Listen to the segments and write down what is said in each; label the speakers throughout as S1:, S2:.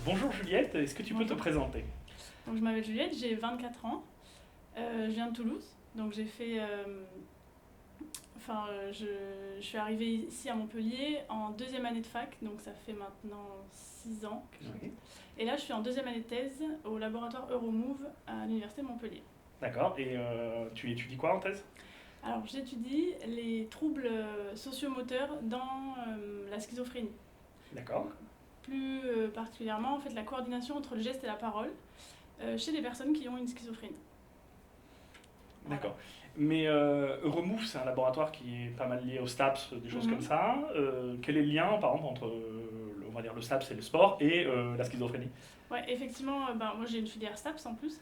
S1: Bonjour Juliette, est-ce que tu peux te
S2: Bonjour.
S1: présenter?
S2: Donc, je m'appelle Juliette, j'ai 24 ans. Je viens de Toulouse. Donc j'ai fait. Je suis arrivée ici à Montpellier en deuxième année de fac, donc ça fait maintenant 6 ans.
S1: Oui.
S2: Et là, je suis en deuxième année de thèse au laboratoire Euromove à l'université de Montpellier.
S1: D'accord, et tu étudies quoi en thèse?
S2: Alors j'étudie les troubles sociomoteurs dans la schizophrénie.
S1: D'accord,
S2: Donc, plus particulièrement, en fait, la coordination entre le geste et la parole chez les personnes qui ont une schizophrénie. Voilà.
S1: d'accord. Mais Remove, c'est un laboratoire qui est pas mal lié au STAPS, des choses comme
S2: Mhm.
S1: ça. Quel est le lien, par exemple, entre on va dire le STAPS et le sport et la schizophrénie?
S2: Ouais, effectivement, moi j'ai une filière STAPS en plus.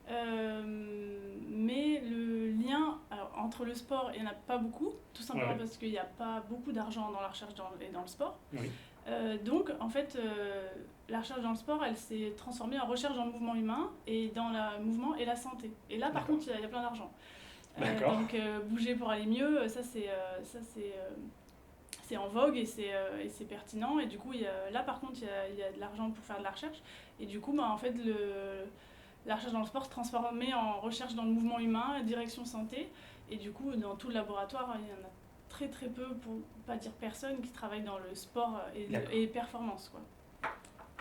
S2: Mais le lien entre le sport, il n'y en a pas beaucoup, tout
S1: Ouais,
S2: simplement
S1: ouais.
S2: parce qu'il n'y a pas beaucoup d'argent dans la recherche et dans le sport.
S1: Oui,
S2: Donc, en fait, la recherche dans le sport, elle s'est transformée en recherche dans le mouvement humain et dans le mouvement et la santé. Et là, par
S1: d'accord.
S2: contre, il y a plein d'argent.
S1: D'accord,
S2: Bouger pour aller mieux, c'est en vogue et c'est pertinent. Et du coup, là, par contre, il y a de l'argent pour faire de la recherche. Et du coup, en fait, la recherche dans le sport se transformait en recherche dans le mouvement humain, direction santé. Et du coup, dans tout le laboratoire, il y en a très très peu, pour pas dire personne, qui travaillent dans le sport
S1: d'accord,
S2: et performance, quoi.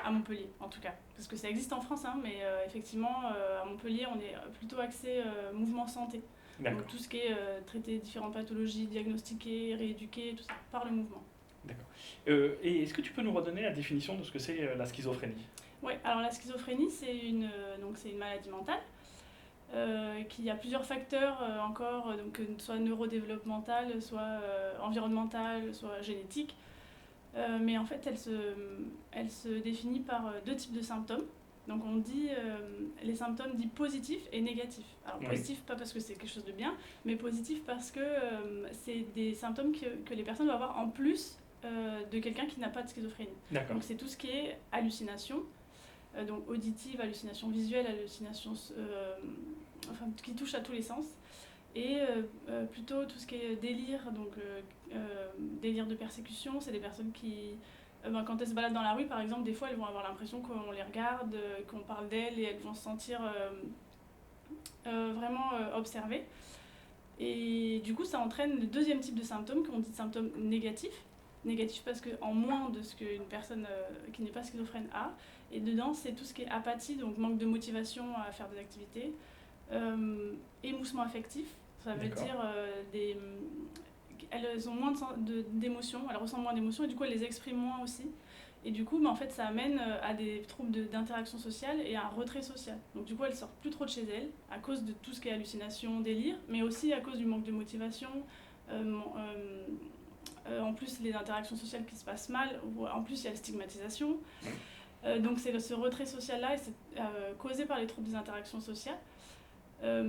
S2: À Montpellier, en tout cas. Parce que ça existe en France, hein, mais effectivement, à Montpellier, on est plutôt axé mouvement santé. Donc
S1: d'accord,
S2: tout ce qui est traiter différentes pathologies, diagnostiquer, rééduquer, tout ça, par le mouvement.
S1: d'accord. Et est-ce que tu peux nous redonner la définition de ce que c'est la schizophrénie?
S2: Ouais, alors la schizophrénie, c'est une maladie mentale qui a plusieurs facteurs encore, donc soit neurodéveloppemental, soit environnemental, soit génétique. Mais en fait, elle se définit par deux types de symptômes. Donc on dit les symptômes dits positifs et négatifs. Alors
S1: Oui,
S2: positif, pas parce que c'est quelque chose de bien, mais positif parce que c'est des symptômes que les personnes doivent avoir en plus de quelqu'un qui n'a pas de schizophrénie.
S1: d'accord,
S2: Donc c'est tout ce qui est hallucination, donc auditive, hallucination visuelle, hallucination qui touche à tous les sens. Et plutôt tout ce qui est délire, donc délire de persécution, c'est des personnes qui, quand elles se baladent dans la rue par exemple, des fois elles vont avoir l'impression qu'on les regarde, qu'on parle d'elles et elles vont se sentir vraiment observées. Et du coup ça entraîne le deuxième type de symptômes qu'on dit symptômes négatifs. Négatifs parce qu'en moins de ce qu'une personne qui n'est pas schizophrène a. Et dedans c'est tout ce qui est apathie, donc manque de motivation à faire des activités, émoussement affectif, ça veut
S1: d'accord,
S2: dire elles ont moins d'émotions, elles ressentent moins d'émotions et du coup elles les expriment moins aussi. Et du coup, en fait, ça amène à des troubles d'interaction sociale et à un retrait social. Donc du coup, elles sortent plus trop de chez elles à cause de tout ce qui est hallucination, délire, mais aussi à cause du manque de motivation. En plus, les interactions sociales qui se passent mal, en plus il y a la stigmatisation.
S1: oui,
S2: Donc c'est ce retrait social-là et c'est causé par les troubles des interactions sociales.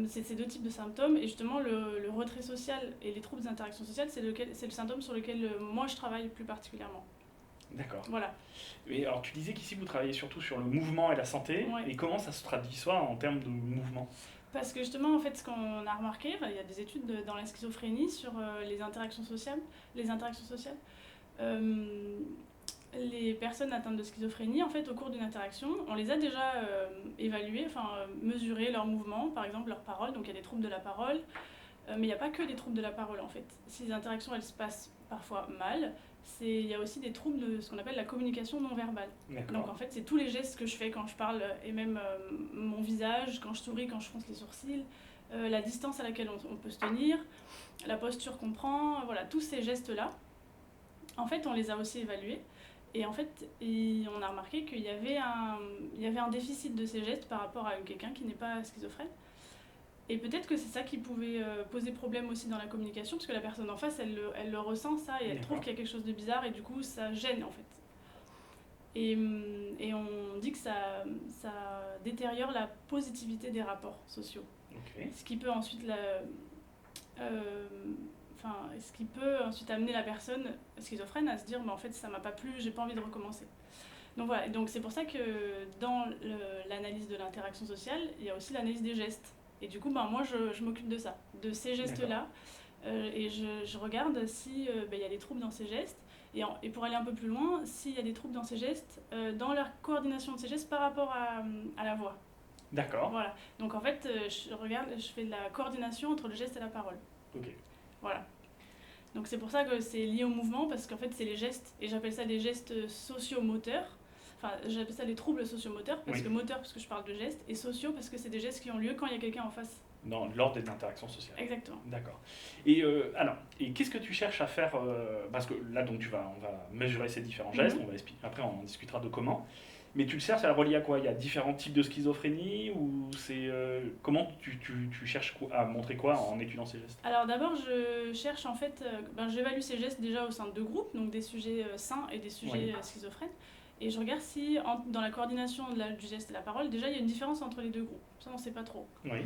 S2: C'est ces deux types de symptômes et justement le retrait social et les troubles des interactions sociales, c'est le symptôme sur lequel moi je travaille plus particulièrement.
S1: d'accord.
S2: Voilà.
S1: Et alors, tu disais qu'ici, vous travaillez surtout sur le mouvement et la santé.
S2: Ouais.
S1: Et comment ça se traduit ça en termes de mouvement?
S2: Parce que justement, en fait, ce qu'on a remarqué, il y a des études dans la schizophrénie sur les interactions sociales. Les interactions sociales. Euh, les personnes atteintes de schizophrénie, en fait, au cours d'une interaction, on les a déjà évaluées, mesuré leurs mouvements, par exemple leurs paroles. Donc il y a des troubles de la parole, mais il n'y a pas que des troubles de la parole en fait. Si les interactions elles se passent parfois mal, il y a aussi des troubles de ce qu'on appelle la communication non verbale. Donc
S1: D'accord,
S2: en fait, c'est tous les gestes que je fais quand je parle et même mon visage, quand je souris, quand je fronce les sourcils, la distance à laquelle on peut se tenir, la posture qu'on prend, voilà, tous ces gestes-là, en fait, on les a aussi évalués. Et en fait, on a remarqué il y avait un déficit de ces gestes par rapport à quelqu'un qui n'est pas schizophrène. Et peut-être que c'est ça qui pouvait poser problème aussi dans la communication, parce que la personne en face, elle le ressent ça, et elle trouve
S1: d'accord,
S2: qu'il y a quelque chose de bizarre, et du coup, ça gêne en fait. Et on dit que ça détériore la positivité des rapports sociaux.
S1: ok,
S2: Ce qui peut ensuite euh, ce qui peut ensuite amener la personne schizophrène à se dire, en fait, ça m'a pas plu, j'ai pas envie de recommencer. Donc voilà, donc c'est pour ça que dans l'analyse de l'interaction sociale, il y a aussi l'analyse des gestes. Et du coup, moi, je m'occupe de ça, de ces
S1: d'accord,
S2: gestes-là. Et je regarde si il y a des troubles dans ces gestes. Et pour aller un peu plus loin, s'il y a des troubles dans ces gestes, dans la coordination de ces gestes par rapport à la voix.
S1: D'accord.
S2: Voilà. Donc en fait, je fais de la coordination entre le geste et la parole.
S1: Ok.
S2: Voilà. Donc c'est pour ça que c'est lié au mouvement, parce qu'en fait c'est les gestes, et j'appelle ça des gestes socio-moteurs. Enfin, j'appelle ça des troubles socio-moteurs, parce que moteur parce que je parle de gestes, et sociaux parce que c'est des gestes qui ont lieu quand il y a quelqu'un en face.
S1: Dans l'ordre des interactions sociales.
S2: Exactement.
S1: D'accord. Et alors, et qu'est-ce que tu cherches à faire parce que là, donc, on va mesurer ces différents gestes, on va expliquer, après on discutera de comment. Mais tu le cherches à le relier à quoi? Il y a différents types de schizophrénie ou c'est comment tu cherches à montrer quoi en étudiant ces gestes?
S2: Alors d'abord, je cherche en fait, j'évalue ces gestes déjà au sein de 2 groupes, donc des sujets sains et des sujets schizophrènes. Et je regarde si dans la coordination du geste et la parole, déjà il y a une différence entre les 2 groupes. Ça, on ne sait pas trop.
S1: Oui.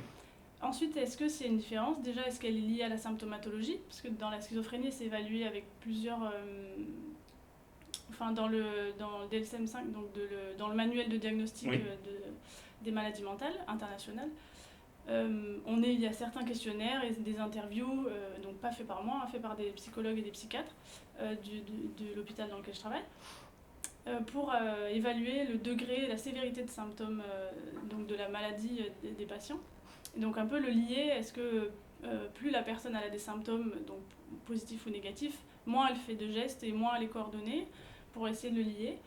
S2: Ensuite, est-ce que c'est une différence? Déjà, est-ce qu'elle est liée à la symptomatologie? Parce que dans la schizophrénie, c'est évalué avec plusieurs... dans le DSM-5, donc dans le manuel de diagnostic des maladies mentales internationales, il y a certains questionnaires et des interviews, donc pas faits par moi, faits par des psychologues et des psychiatres de l'hôpital dans lequel je travaille, pour évaluer le degré et la sévérité de symptômes donc de la maladie des patients. Et donc un peu le lier, est-ce que plus la personne a des symptômes donc positifs ou négatifs, moins elle fait de gestes et moins elle est coordonnée, pour essayer de le lier.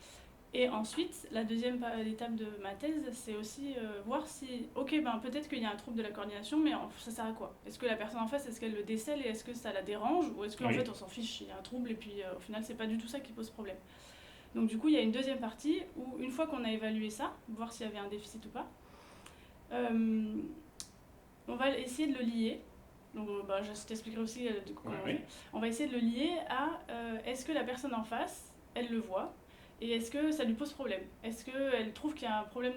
S2: Et ensuite, la deuxième étape de ma thèse, c'est aussi voir si, peut-être qu'il y a un trouble de la coordination, mais ça sert à quoi? Est-ce que la personne en face, est-ce qu'elle le décèle et est-ce que ça la dérange? Ou est-ce qu'en fait, on s'en fiche, il y a un trouble et puis au final, c'est pas du tout ça qui pose problème. Donc du coup, il y a une deuxième partie où, une fois qu'on a évalué ça, voir s'il y avait un déficit ou pas, on va essayer de le lier. Donc je t'expliquerai aussi comment on fait. On va essayer de le lier à est-ce que la personne en face, elle le voit, et est-ce que ça lui pose problème? Est-ce qu'elle trouve qu'il y a un problème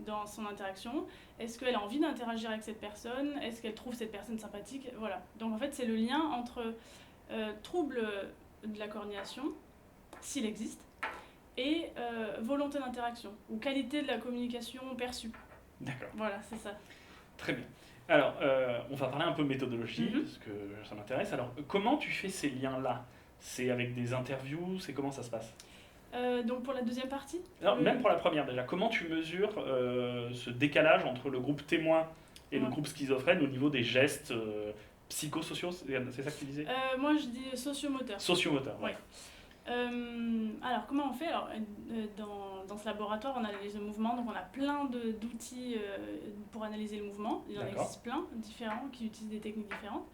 S2: dans son interaction? Est-ce qu'elle a envie d'interagir avec cette personne? Est-ce qu'elle trouve cette personne sympathique? Voilà. Donc en fait, c'est le lien entre trouble de la coordination, s'il existe, et volonté d'interaction, ou qualité de la communication perçue.
S1: D'accord.
S2: Voilà, c'est ça.
S1: Très bien. Alors, on va parler un peu méthodologie, parce que ça m'intéresse. Alors, comment tu fais ces liens-là? C'est avec des interviews? C'est comment ça se passe?
S2: Donc pour la deuxième partie?
S1: Alors, même pour la première déjà, comment tu mesures ce décalage entre le groupe témoin et le groupe schizophrène au niveau des gestes psychosociaux? C'est ça que tu disais?
S2: Moi je dis sociomoteur.
S1: Sociomoteur, oui.
S2: Alors comment on fait? Dans ce laboratoire, on analyse le mouvement, donc on a plein d'outils pour analyser le mouvement. Il y en existe plein, différents, qui utilisent des techniques différentes.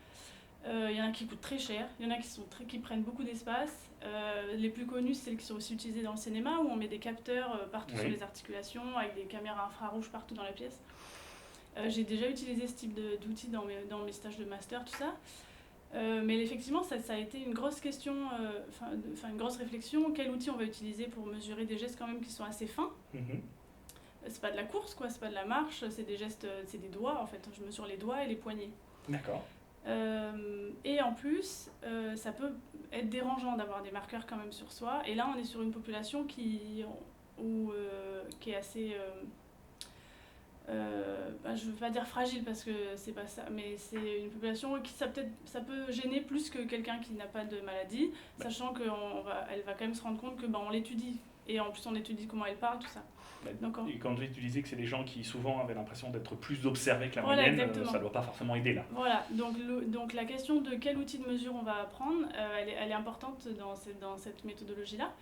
S2: Il y en a qui coûtent très cher, il y en a qui prennent beaucoup d'espace. Les plus connus, c'est celles qui sont aussi utilisées dans le cinéma, où on met des capteurs partout sur les articulations, avec des caméras infrarouges partout dans la pièce. J'ai déjà utilisé ce type d'outils dans mes stages de master, tout ça. Mais effectivement, ça a été une grosse question, une grosse réflexion. Quel outil on va utiliser pour mesurer des gestes quand même qui sont assez fins? C'est pas de la course, quoi, c'est pas de la marche, c'est des gestes, c'est des doigts en fait. Je mesure les doigts et les poignets. D'accord. Et en plus, ça peut être dérangeant d'avoir des marqueurs quand même sur soi. Et là, on est sur une population qui est assez... je veux pas dire fragile parce que c'est pas ça, mais c'est une population qui ça peut gêner plus que quelqu'un qui n'a pas de maladie, sachant qu'elle va quand même se rendre compte que on l'étudie, et en plus on étudie comment elle parle, tout ça. Donc, et
S1: quand tu disais que c'est des gens qui souvent avaient l'impression d'être plus observés que la moyenne, ça ne doit pas forcément aider là.
S2: Voilà, donc la question de quel outil de mesure on va prendre, elle est importante dans cette méthodologie-là.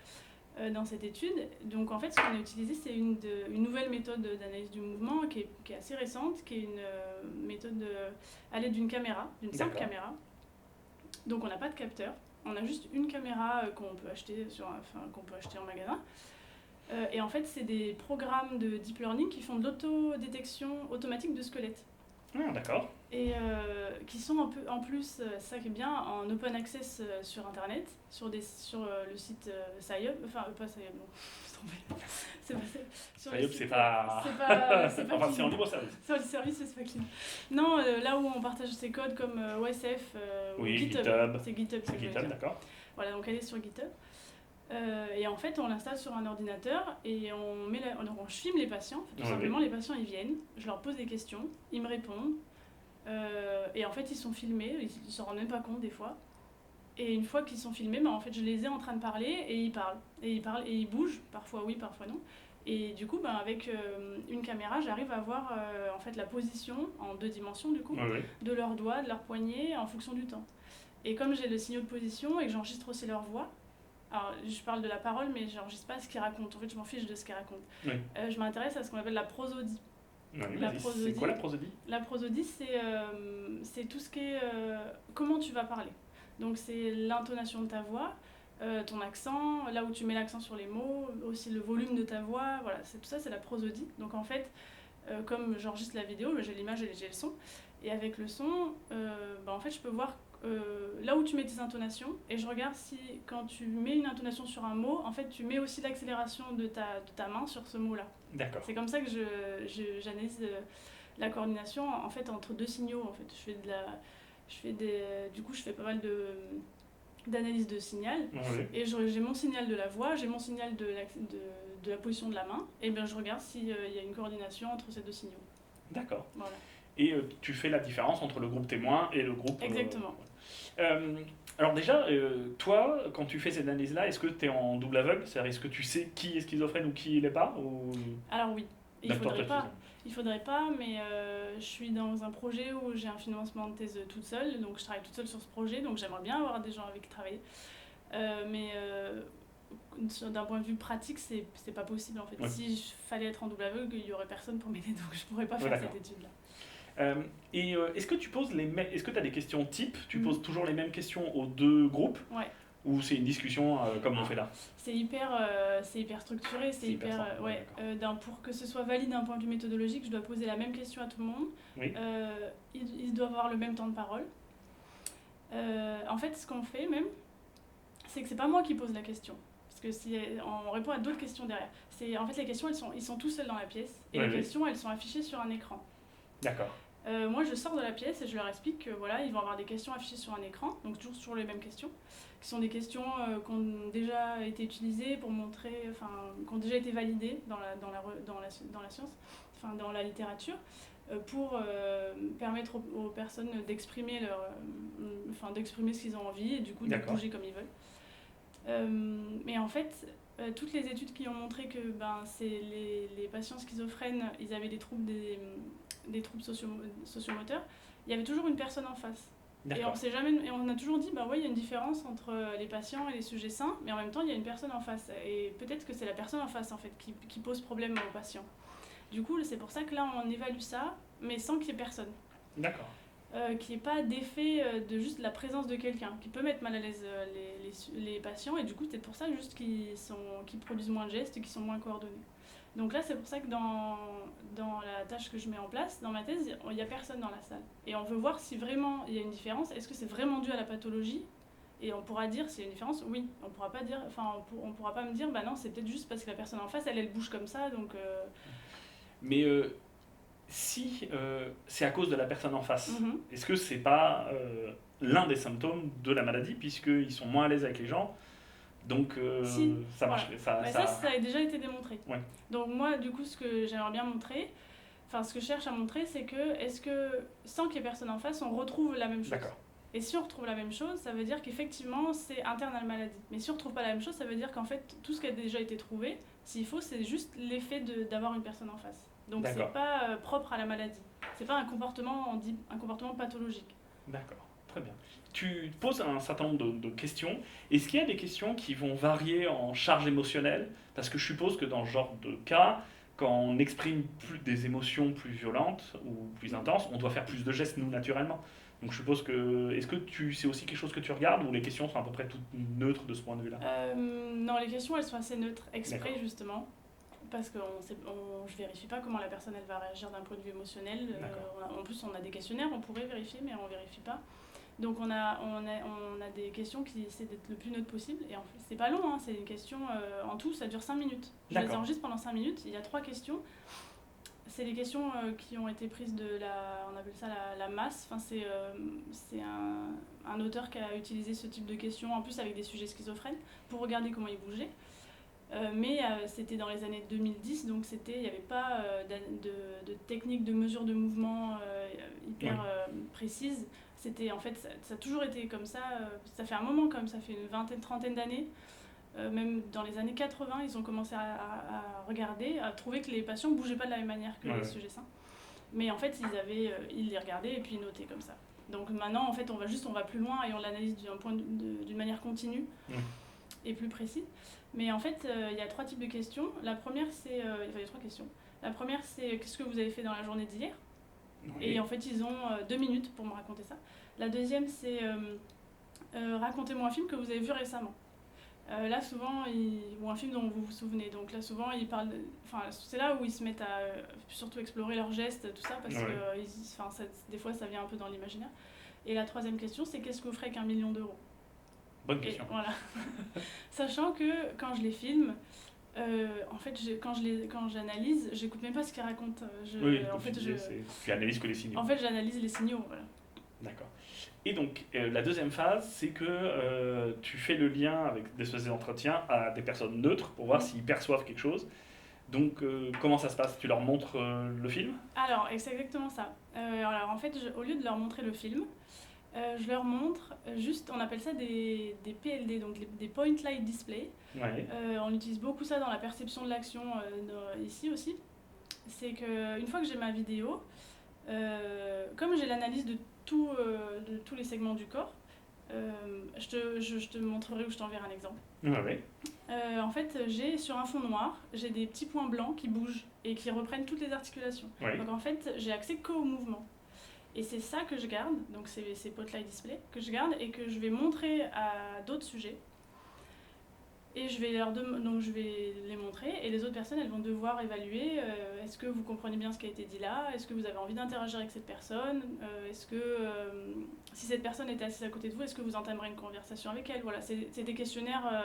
S2: Dans cette étude. Donc en fait, ce qu'on a utilisé, c'est une nouvelle méthode d'analyse du mouvement qui est assez récente, qui est une méthode à l'aide d'une caméra, d'une simple caméra. Donc on n'a pas de capteur, on a juste une caméra qu'on peut acheter en magasin. Et en fait, c'est des programmes de deep learning qui font de l'autodétection automatique de squelettes.
S1: D'accord.
S2: Et qui sont en plus, ça qui est bien, en open access sur internet, sur le site SciUp, enfin pas SciUp, non, c'est pas
S1: enfin, c'est en libre service.
S2: Sur le service, c'est pas clean. Non, là où on partage ses codes comme OSF ou
S1: GitHub.
S2: C'est GitHub,
S1: d'accord.
S2: Voilà, donc elle est sur GitHub. Et en fait, on l'installe sur un ordinateur et on filme les patients. Tout simplement, les patients, ils viennent, je leur pose des questions, ils me répondent. Et en fait, ils sont filmés, ils ne s'en rendent même pas compte des fois. Et une fois qu'ils sont filmés, en fait, je les ai en train de parler et ils parlent. Et ils parlent et ils bougent, parfois oui, parfois non. Et du coup, avec une caméra, j'arrive à voir en fait, la position en 2 dimensions du coup, de leurs doigts, de leurs poignets en fonction du temps. Et comme j'ai le signal de position et que j'enregistre aussi leur voix, alors je parle de la parole mais j'enregistre pas ce qu'ils racontent, en fait je m'en fiche de ce qu'ils racontent. Je m'intéresse à ce qu'on appelle la prosodie.
S1: C'est quoi la prosodie ?
S2: La prosodie, c'est tout ce qui est comment tu vas parler. Donc c'est l'intonation de ta voix, ton accent, là où tu mets l'accent sur les mots, aussi le volume de ta voix, voilà, tout ça c'est la prosodie. Donc en fait, comme j'enregistre la vidéo, j'ai l'image et j'ai le son, et avec le son, en fait je peux voir là où tu mets tes intonations, et je regarde si quand tu mets une intonation sur un mot, en fait tu mets aussi l'accélération de ta main sur ce mot-là.
S1: D'accord.
S2: C'est comme ça que j'analyse la coordination en fait entre 2 signaux. En fait, du coup je fais pas mal d'analyse de signal, et j'ai mon signal de la voix, j'ai mon signal de la position de la main, et bien je regarde s'il y a une coordination entre ces 2 signaux.
S1: D'accord.
S2: Voilà.
S1: Et tu fais la différence entre le groupe témoin et le groupe...
S2: Exactement.
S1: Alors déjà, toi, quand tu fais cette analyse-là, est-ce que tu es en double aveugle ? C'est-à-dire, est-ce que tu sais qui est schizophrène ou qui l'est pas ou...
S2: Alors oui, il faudrait pas, mais je suis dans un projet où j'ai un financement de thèse toute seule, donc je travaille toute seule sur ce projet, donc j'aimerais bien avoir des gens avec qui travailler. Mais d'un point de vue pratique, c'est pas possible en fait. Si il fallait être en double aveugle, il y aurait personne pour m'aider, donc je pourrais pas faire cette étude-là.
S1: Est-ce que tu as des questions types ? Tu poses toujours les mêmes questions aux 2 groupes ? Ou c'est une discussion comme on fait là ?
S2: C'est hyper structuré, pour que ce soit valide d'un point de vue méthodologique, je dois poser la même question à tout le monde. Ils doivent avoir le même temps de parole. En fait, ce qu'on fait même, c'est que c'est pas moi qui pose la question. Parce que on répond à d'autres questions derrière. En fait, les questions, ils sont tout seuls dans la pièce. Et les questions, elles sont affichées sur un écran.
S1: D'accord.
S2: Moi, je sors de la pièce et je leur explique que ils vont avoir des questions affichées sur un écran, donc toujours sur les mêmes questions, qui sont des questions qui ont déjà été utilisées pour montrer, qui ont déjà été validées dans la science, dans la littérature, pour permettre aux personnes d'exprimer d'exprimer ce qu'ils ont envie et du coup de bouger comme ils veulent. Mais en fait, toutes les études qui ont montré que les patients schizophrènes, ils avaient des troubles sociomoteurs, il y avait toujours une personne en face. Et on a toujours dit, il y a une différence entre les patients et les sujets sains, mais en même temps, il y a une personne en face. Et peut-être que c'est la personne en face, en fait, qui pose problème aux patients. Du coup, c'est pour ça que là, on évalue ça, mais sans qu'il y ait personne.
S1: D'accord.
S2: Qu'il n'y ait pas d'effet de juste la présence de quelqu'un, qui peut mettre mal à l'aise les patients, et du coup, c'est pour ça juste qu'ils produisent moins de gestes et qu'ils sont moins coordonnés. Donc là, c'est pour ça que dans la tâche que je mets en place, dans ma thèse, il n'y a personne dans la salle. Et on veut voir si vraiment il y a une différence. Est-ce que c'est vraiment dû à la pathologie ? Et on pourra dire s'il y a une différence, oui. On pourra pas dire, on pourra pas me dire, non, c'est peut-être juste parce que la personne en face, elle bouge comme ça, donc...
S1: Mais si c'est à cause de la personne en face, est-ce que c'est pas l'un des symptômes de la maladie, puisqu'ils sont moins à l'aise avec les gens ? Donc ça marche. Ça
S2: a déjà été démontré. Donc moi, du coup, ce que j'aimerais bien montrer, ce que je cherche à montrer, c'est que sans qu'il y ait personne en face, on retrouve la même chose.
S1: D'accord.
S2: Et si on retrouve la même chose, ça veut dire qu'effectivement, c'est interne à la maladie. Mais si on ne retrouve pas la même chose, ça veut dire qu'en fait, tout ce qui a déjà été trouvé, s'il faut, c'est juste l'effet d'avoir une personne en face. Donc c'est pas propre à la maladie. C'est pas un comportement pathologique.
S1: D'accord, très bien. Tu poses un certain nombre de questions. Est-ce qu'il y a des questions qui vont varier en charge émotionnelle ? Parce que je suppose que dans ce genre de cas, quand on exprime des émotions plus violentes ou plus intenses, on doit faire plus de gestes, nous, naturellement. Donc je suppose que... Est-ce que c'est aussi quelque chose que tu regardes, ou les questions sont à peu près toutes neutres de ce point de vue-là ?
S2: Non, les questions, elles sont assez neutres, exprès justement. Parce que je vérifie pas comment la personne elle va réagir d'un point de vue émotionnel. En plus, on a des questionnaires, on pourrait vérifier, mais on vérifie pas. Donc on a des questions qui essaient d'être le plus neutre possible. Et en fait, c'est pas long, c'est une question en tout, ça dure 5 minutes. Je les enregistre pendant 5 minutes. Il y a 3 questions. C'est des questions qui ont été prises on appelle ça la masse. C'est un auteur qui a utilisé ce type de questions, en plus avec des sujets schizophrènes, pour regarder comment ils bougeaient. Mais c'était dans les années 2010, donc il n'y avait pas de technique de mesure de mouvement hyper précise. En fait, ça a toujours été comme ça. Ça fait un moment comme ça fait une vingtaine, trentaine d'années. Même dans les années 80, ils ont commencé à regarder, à trouver que les patients ne bougeaient pas de la même manière que les sujets sains. Mais en fait, ils les regardaient et puis ils notaient comme ça. Donc maintenant, en fait, on va plus loin et on l'analyse d'une manière continue et plus précise. Mais en fait, il y a 3 types de questions. La première, il y a 3 questions. La première, c'est qu'est-ce que vous avez fait dans la journée d'hier ? Et en fait, ils ont 2 minutes pour me raconter ça. La deuxième, c'est racontez-moi un film que vous avez vu récemment. Là, souvent, ou un film dont vous vous souvenez. Donc là, souvent, ils parlent. C'est là où ils se mettent à surtout explorer leurs gestes, tout ça, parce que des fois, ça vient un peu dans l'imaginaire. Et la troisième question, c'est qu'est-ce que vous ferez avec 1 million d'euros ?
S1: Bonne question.
S2: Voilà. Sachant que quand je les filme, en fait, quand j'analyse, j'écoute même pas ce qu'ils racontent.
S1: Tu analyses que les signaux.
S2: En fait, j'analyse les signaux, voilà.
S1: D'accord. Et donc, la deuxième phase, c'est que tu fais le lien avec des espèces d'entretien à des personnes neutres pour voir s'ils perçoivent quelque chose. Donc, comment ça se passe ? Tu leur montres le film ?
S2: Alors, c'est exactement ça. Alors, en fait, au lieu de leur montrer le film, je leur montre juste, on appelle ça des PLD, donc des Point Light Display. On utilise beaucoup ça dans la perception de l'action ici aussi. C'est qu'une fois que j'ai ma vidéo, comme j'ai l'analyse de tous les segments du corps, je te montrerai ou je t'enverrai un exemple. En fait, sur un fond noir, j'ai des petits points blancs qui bougent et qui reprennent toutes les articulations. Donc en fait, j'ai accès qu'au mouvement. Et c'est ça que je garde, donc c'est ces Spotlight Display que je garde et que je vais montrer à d'autres sujets. Et je vais les montrer et les autres personnes, elles vont devoir évaluer est-ce que vous comprenez bien ce qui a été dit là, est-ce que vous avez envie d'interagir avec cette personne, est-ce que si cette personne était assise à côté de vous, est-ce que vous entameriez une conversation avec elle. Voilà, c'est des questionnaires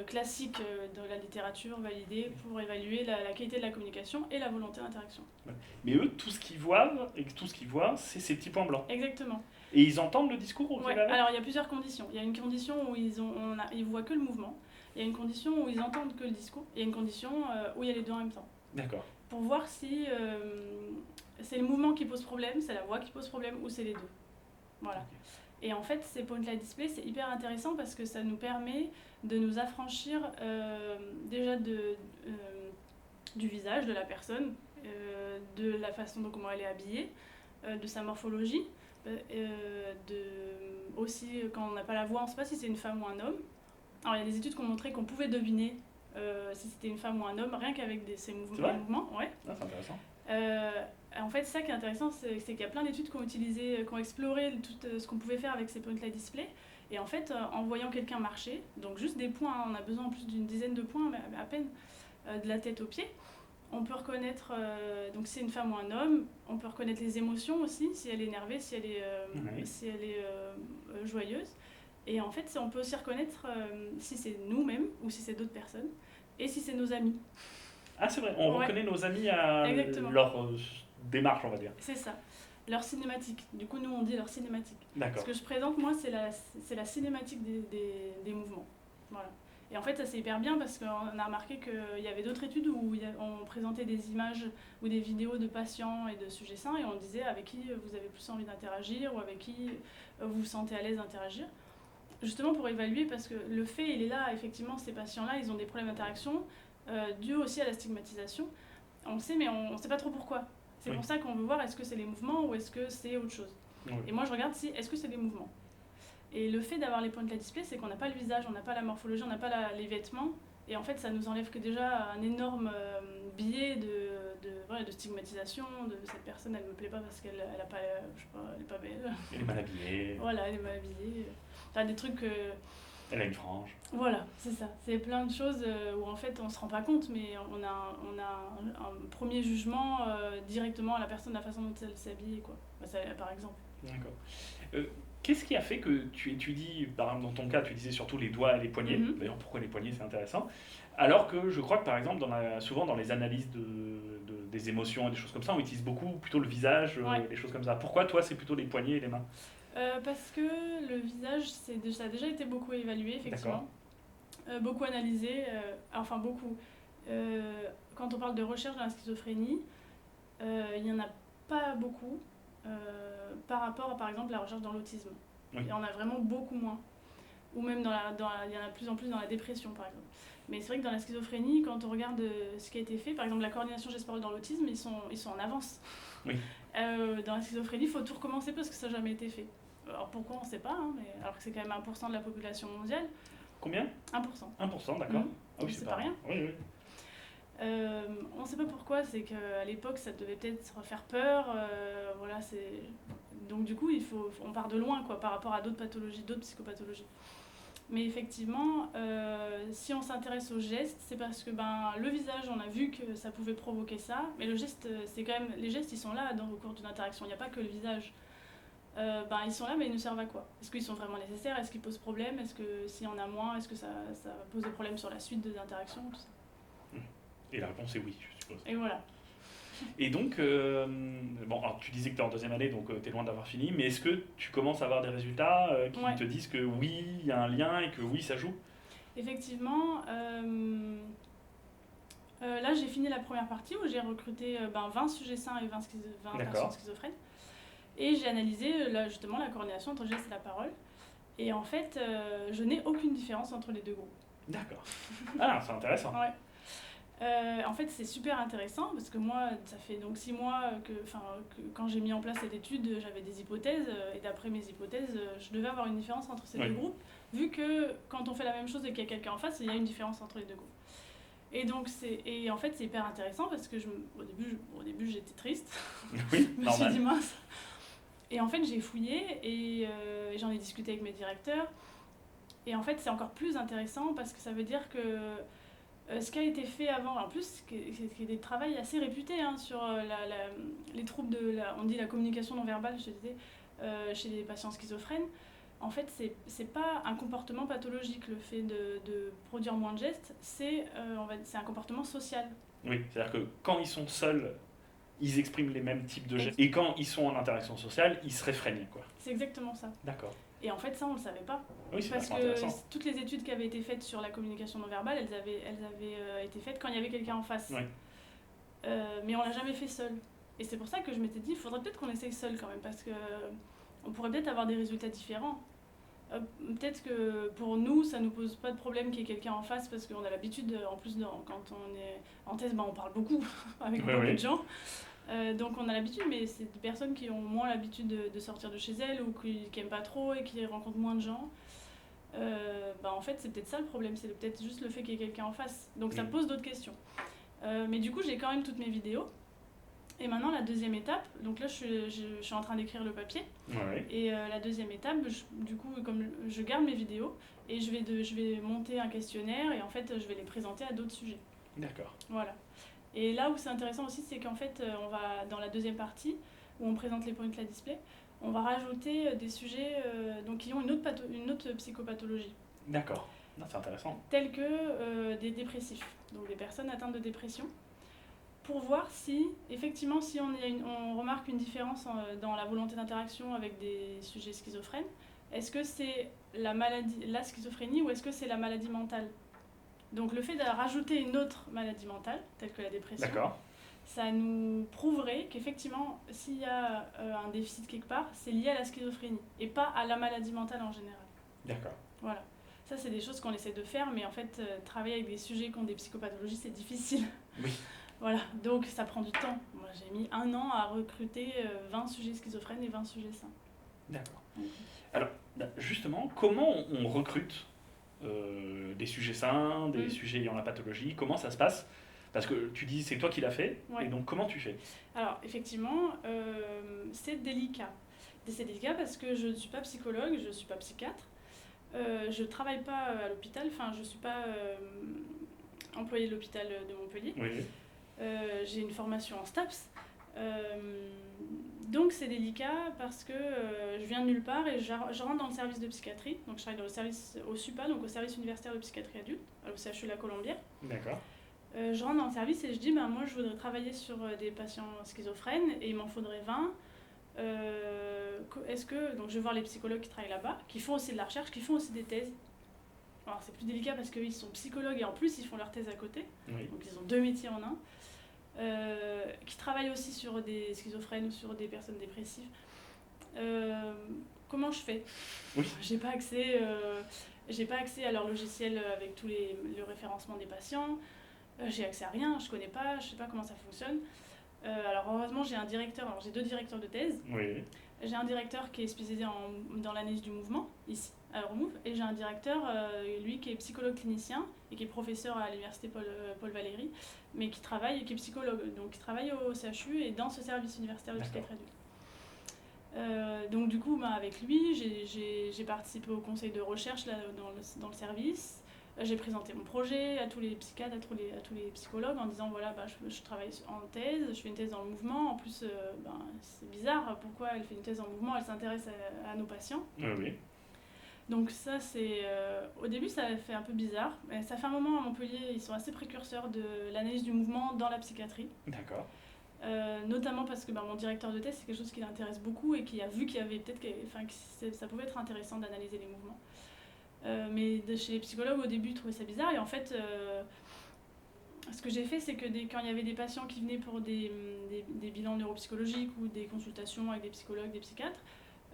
S2: classiques de la littérature validés pour évaluer la qualité de la communication et la volonté d'interaction.
S1: Mais eux, tout ce qu'ils voient, c'est ces petits points blancs.
S2: Exactement.
S1: Et ils entendent le discours
S2: Alors il y a plusieurs conditions. Il y a une condition où ils voient que le mouvement. Il y a une condition où ils entendent que le discours. Il y a une condition où il y a les deux en même temps.
S1: D'accord.
S2: Pour voir si c'est le mouvement qui pose problème, c'est la voix qui pose problème ou c'est les deux. Voilà. Okay. Et en fait, ces Point Light Display, c'est hyper intéressant parce que ça nous permet de nous affranchir déjà du visage de la personne, de la façon dont comment elle est habillée, de sa morphologie. Aussi, quand on n'a pas la voix, on ne sait pas si c'est une femme ou un homme. Alors, il y a des études qui ont montré qu'on pouvait deviner si c'était une femme ou un homme, rien qu'avec ces mouvements. Ouais.
S1: Ah, c'est intéressant.
S2: En fait, ça qui est intéressant, c'est qu'il y a plein d'études qui ont exploré tout ce qu'on pouvait faire avec ces Point Light Display. Et en fait, en voyant quelqu'un marcher, donc juste des points, on a besoin en plus d'une dizaine de points, mais à peine, de la tête aux pieds, on peut reconnaître, donc si c'est une femme ou un homme, on peut reconnaître les émotions aussi, si elle est énervée, si elle est joyeuse. Et en fait, on peut aussi reconnaître si c'est nous-mêmes ou si c'est d'autres personnes, et si c'est nos amis.
S1: Ah, c'est vrai, on reconnaît nos amis à leur démarche, on va dire.
S2: C'est ça, leur cinématique. Du coup, nous, on dit leur cinématique.
S1: D'accord.
S2: Ce que je présente, moi, c'est la cinématique des mouvements. Voilà. Et en fait, ça c'est hyper bien parce qu'on a remarqué qu'il y avait d'autres études où on présentait des images ou des vidéos de patients et de sujets sains et on disait avec qui vous avez plus envie d'interagir ou avec qui vous vous sentez à l'aise d'interagir. Justement pour évaluer, parce que le fait, il est là, effectivement, ces patients-là, ils ont des problèmes d'interaction dus aussi à la stigmatisation. On le sait, mais on ne sait pas trop pourquoi. C'est pour ça qu'on veut voir est-ce que c'est les mouvements ou est-ce que c'est autre chose. Et moi, je regarde est-ce que c'est les mouvements. Et le fait d'avoir les Point Light Display, c'est qu'on n'a pas le visage, on n'a pas la morphologie, on n'a pas les vêtements. Et en fait, ça nous enlève que déjà un énorme biais de stigmatisation, de cette personne, elle me plaît pas parce qu'elle a pas, je sais pas, elle est pas belle.
S1: Elle est mal habillée.
S2: Voilà, elle est mal habillée. Enfin, des trucs...
S1: Elle a une frange.
S2: Voilà, c'est ça. C'est plein de choses où en fait on se rend pas compte, mais on a un premier jugement directement à la personne, la façon dont elle s'habille, quoi. Par exemple.
S1: D'accord. Qu'est-ce qui a fait que tu étudies, par exemple dans ton cas, tu disais surtout les doigts et les poignets, d'ailleurs pourquoi les poignets c'est intéressant, alors que je crois que par exemple souvent dans les analyses des émotions et des choses comme ça, on utilise beaucoup plutôt le visage, des choses comme ça. Pourquoi toi c'est plutôt les poignets et les mains ?
S2: Parce que le visage, ça a déjà été beaucoup évalué, effectivement. Beaucoup analysé, enfin beaucoup. Quand on parle de recherche dans la schizophrénie, il n'y en a pas beaucoup. par rapport à, par exemple, la recherche dans l'autisme.
S1: Oui.
S2: Et on a vraiment beaucoup moins. Ou même il y en a de plus en plus dans la dépression, par exemple. Mais c'est vrai que dans la schizophrénie, quand on regarde ce qui a été fait, par exemple la coordination geste-parole dans l'autisme, ils sont en avance.
S1: Oui.
S2: Dans la schizophrénie, il faut tout recommencer parce que ça n'a jamais été fait. Alors pourquoi, on ne sait pas, hein, mais alors que c'est quand même 1% de la population mondiale.
S1: Combien ?
S2: 1%.
S1: 1%, d'accord.
S2: Mmh.
S1: Ah oui,
S2: c'est pas rien.
S1: Oui, oui.
S2: On ne sait pas pourquoi, c'est qu'à l'époque ça devait peut-être faire peur, voilà, donc du coup on part de loin quoi, par rapport à d'autres pathologies, d'autres psychopathologies. Mais effectivement, si on s'intéresse aux gestes, c'est parce que le visage, on a vu que ça pouvait provoquer ça, mais le geste, c'est quand même, les gestes ils sont là au cours d'une interaction, il n'y a pas que le visage. Ils sont là, mais ils nous servent à quoi ? Est-ce qu'ils sont vraiment nécessaires ? Est-ce qu'ils posent problème ? Est-ce que s'il y en a moins, est-ce que ça pose des problèmes sur la suite des interactions, tout ça ?
S1: Et la réponse est oui, je suppose.
S2: Et voilà.
S1: Et donc, alors, tu disais que tu es en deuxième année, donc tu es loin d'avoir fini, mais est-ce que tu commences à avoir des résultats qui te disent que oui, il y a un lien et que oui, ça joue ?
S2: Effectivement, là j'ai fini la première partie où j'ai recruté 20 sujets sains et 20 personnes schizophrènes. Et j'ai analysé justement la coordination entre le geste et la parole. Et en fait, je n'ai aucune différence entre les deux groupes.
S1: D'accord. Ah, c'est intéressant.
S2: Ouais. En fait, c'est super intéressant parce que moi, ça fait donc 6 mois que quand j'ai mis en place cette étude, j'avais des hypothèses et d'après mes hypothèses, je devais avoir une différence entre ces deux groupes, vu que quand on fait la même chose et qu'il y a quelqu'un en face, il y a une différence entre les deux groupes. Et donc en fait, c'est hyper intéressant parce que au début j'étais triste.
S1: Oui,
S2: je me suis dit mince. Et en fait, j'ai fouillé et j'en ai discuté avec mes directeurs. Et en fait, c'est encore plus intéressant parce que ça veut dire que ce qui a été fait avant, en plus, c'est des travaux assez réputés sur les troubles on dit la communication non verbale, je te disais, chez les patients schizophrènes. En fait, c'est pas un comportement pathologique, le fait de produire moins de gestes, c'est un comportement social.
S1: Oui, c'est-à-dire que quand ils sont seuls, ils expriment les mêmes types de gestes. Et quand ils sont en interaction sociale, ils se réfrènent, quoi.
S2: C'est exactement ça.
S1: D'accord.
S2: Et en fait, ça, on ne le savait pas.
S1: Oui, c'est
S2: parce que
S1: intéressant.
S2: Toutes les études qui avaient été faites sur la communication non verbale, elles avaient été faites quand il y avait quelqu'un en face.
S1: Oui.
S2: Mais on l'a jamais fait seul. Et c'est pour ça que je m'étais dit, il faudrait peut-être qu'on essaye seul quand même, parce qu'on pourrait peut-être avoir des résultats différents. Peut-être que pour nous, ça ne nous pose pas de problème qu'il y ait quelqu'un en face, parce qu'on a l'habitude, en plus, quand on est en thèse, on parle beaucoup avec beaucoup de gens. Donc on a l'habitude, mais c'est des personnes qui ont moins l'habitude de sortir de chez elles ou qui n'aiment pas trop et qui rencontrent moins de gens. En fait, c'est peut-être ça le problème, c'est peut-être juste le fait qu'il y ait quelqu'un en face. Donc ça pose d'autres questions. Mais du coup, j'ai quand même toutes mes vidéos. Et maintenant, la deuxième étape, donc là, je suis en train d'écrire le papier.
S1: Ouais.
S2: Et la deuxième étape, du coup, comme je garde mes vidéos et je vais monter un questionnaire et en fait, je vais les présenter à d'autres sujets.
S1: D'accord.
S2: Voilà. Et là où c'est intéressant aussi, c'est qu'en fait, on va dans la deuxième partie, où on présente les points de la display, on va rajouter des sujets qui ont une autre psychopathologie.
S1: D'accord, c'est intéressant.
S2: Tels que des dépressifs, donc des personnes atteintes de dépression, pour voir si, effectivement, si on remarque une différence dans la volonté d'interaction avec des sujets schizophrènes, est-ce que c'est la schizophrénie ou est-ce que c'est la maladie mentale ? Donc le fait de rajouter une autre maladie mentale, telle que la dépression, ça nous prouverait qu'effectivement, s'il y a un déficit quelque part, c'est lié à la schizophrénie et pas à la maladie mentale en général.
S1: D'accord.
S2: Voilà. Ça, c'est des choses qu'on essaie de faire, mais en fait, travailler avec des sujets qui ont des psychopathologies, c'est difficile.
S1: Oui.
S2: Voilà, donc ça prend du temps. Moi, j'ai mis 1 an à recruter 20 sujets schizophrènes et 20 sujets sains.
S1: D'accord. Alors, justement, comment on recrute des sujets sains, des sujets ayant la pathologie? Comment ça se passe? Parce que tu dis c'est toi qui l'as fait, et donc comment tu fais?
S2: Alors, effectivement, c'est délicat. C'est délicat parce que je ne suis pas psychologue, je ne suis pas psychiatre. Je ne travaille pas à l'hôpital, je ne suis pas employée de l'hôpital de Montpellier.
S1: Oui.
S2: J'ai une formation en STAPS. Donc c'est délicat parce que je viens de nulle part et je rentre dans le service de psychiatrie. Donc je travaille dans le service au SUPA, donc au service universitaire de psychiatrie adulte, au CHU La Colombière.
S1: D'accord.
S2: Je rentre dans le service et je dis moi je voudrais travailler sur des patients schizophrènes et il m'en faudrait 20. Donc je vais voir les psychologues qui travaillent là-bas, qui font aussi de la recherche, qui font aussi des thèses. Alors c'est plus délicat parce qu'ils sont psychologues et en plus ils font leur thèse à côté.
S1: Oui.
S2: Donc ils ont 2 métiers en un. qui travaille aussi sur des schizophrènes ou sur des personnes dépressives. Comment je fais?
S1: Oui.
S2: J'ai pas accès à leur logiciel avec le référencement des patients. J'ai accès à rien, je connais pas, je sais pas comment ça fonctionne. Alors heureusement j'ai 2 directeurs de thèse.
S1: Oui.
S2: J'ai un directeur qui est spécialisé dans l'analyse du mouvement, ici, à Euromove, et j'ai un directeur, lui, qui est psychologue clinicien et qui est professeur à l'université Paul Valéry, mais qui est psychologue, donc qui travaille au CHU et dans ce service universitaire de psychiatrie adulte. Donc du coup, avec lui, j'ai participé au conseil de recherche là, dans le service. J'ai présenté mon projet à tous les psychiatres, à tous les psychologues en disant voilà, je travaille en thèse, je fais une thèse dans le mouvement. En plus, c'est bizarre, pourquoi elle fait une thèse en mouvement, elle s'intéresse à nos patients.
S1: Oui.
S2: Donc ça, au début, ça fait un peu bizarre. Mais ça fait un moment à Montpellier, ils sont assez précurseurs de l'analyse du mouvement dans la psychiatrie.
S1: D'accord.
S2: Notamment parce que mon directeur de thèse, c'est quelque chose qui l'intéresse beaucoup et qui a vu qu'il y avait peut-être que ça pouvait être intéressant d'analyser les mouvements. Mais chez les psychologues, au début, ils trouvaient ça bizarre. Et en fait, ce que j'ai fait, c'est que quand il y avait des patients qui venaient pour des bilans neuropsychologiques ou des consultations avec des psychologues, des psychiatres,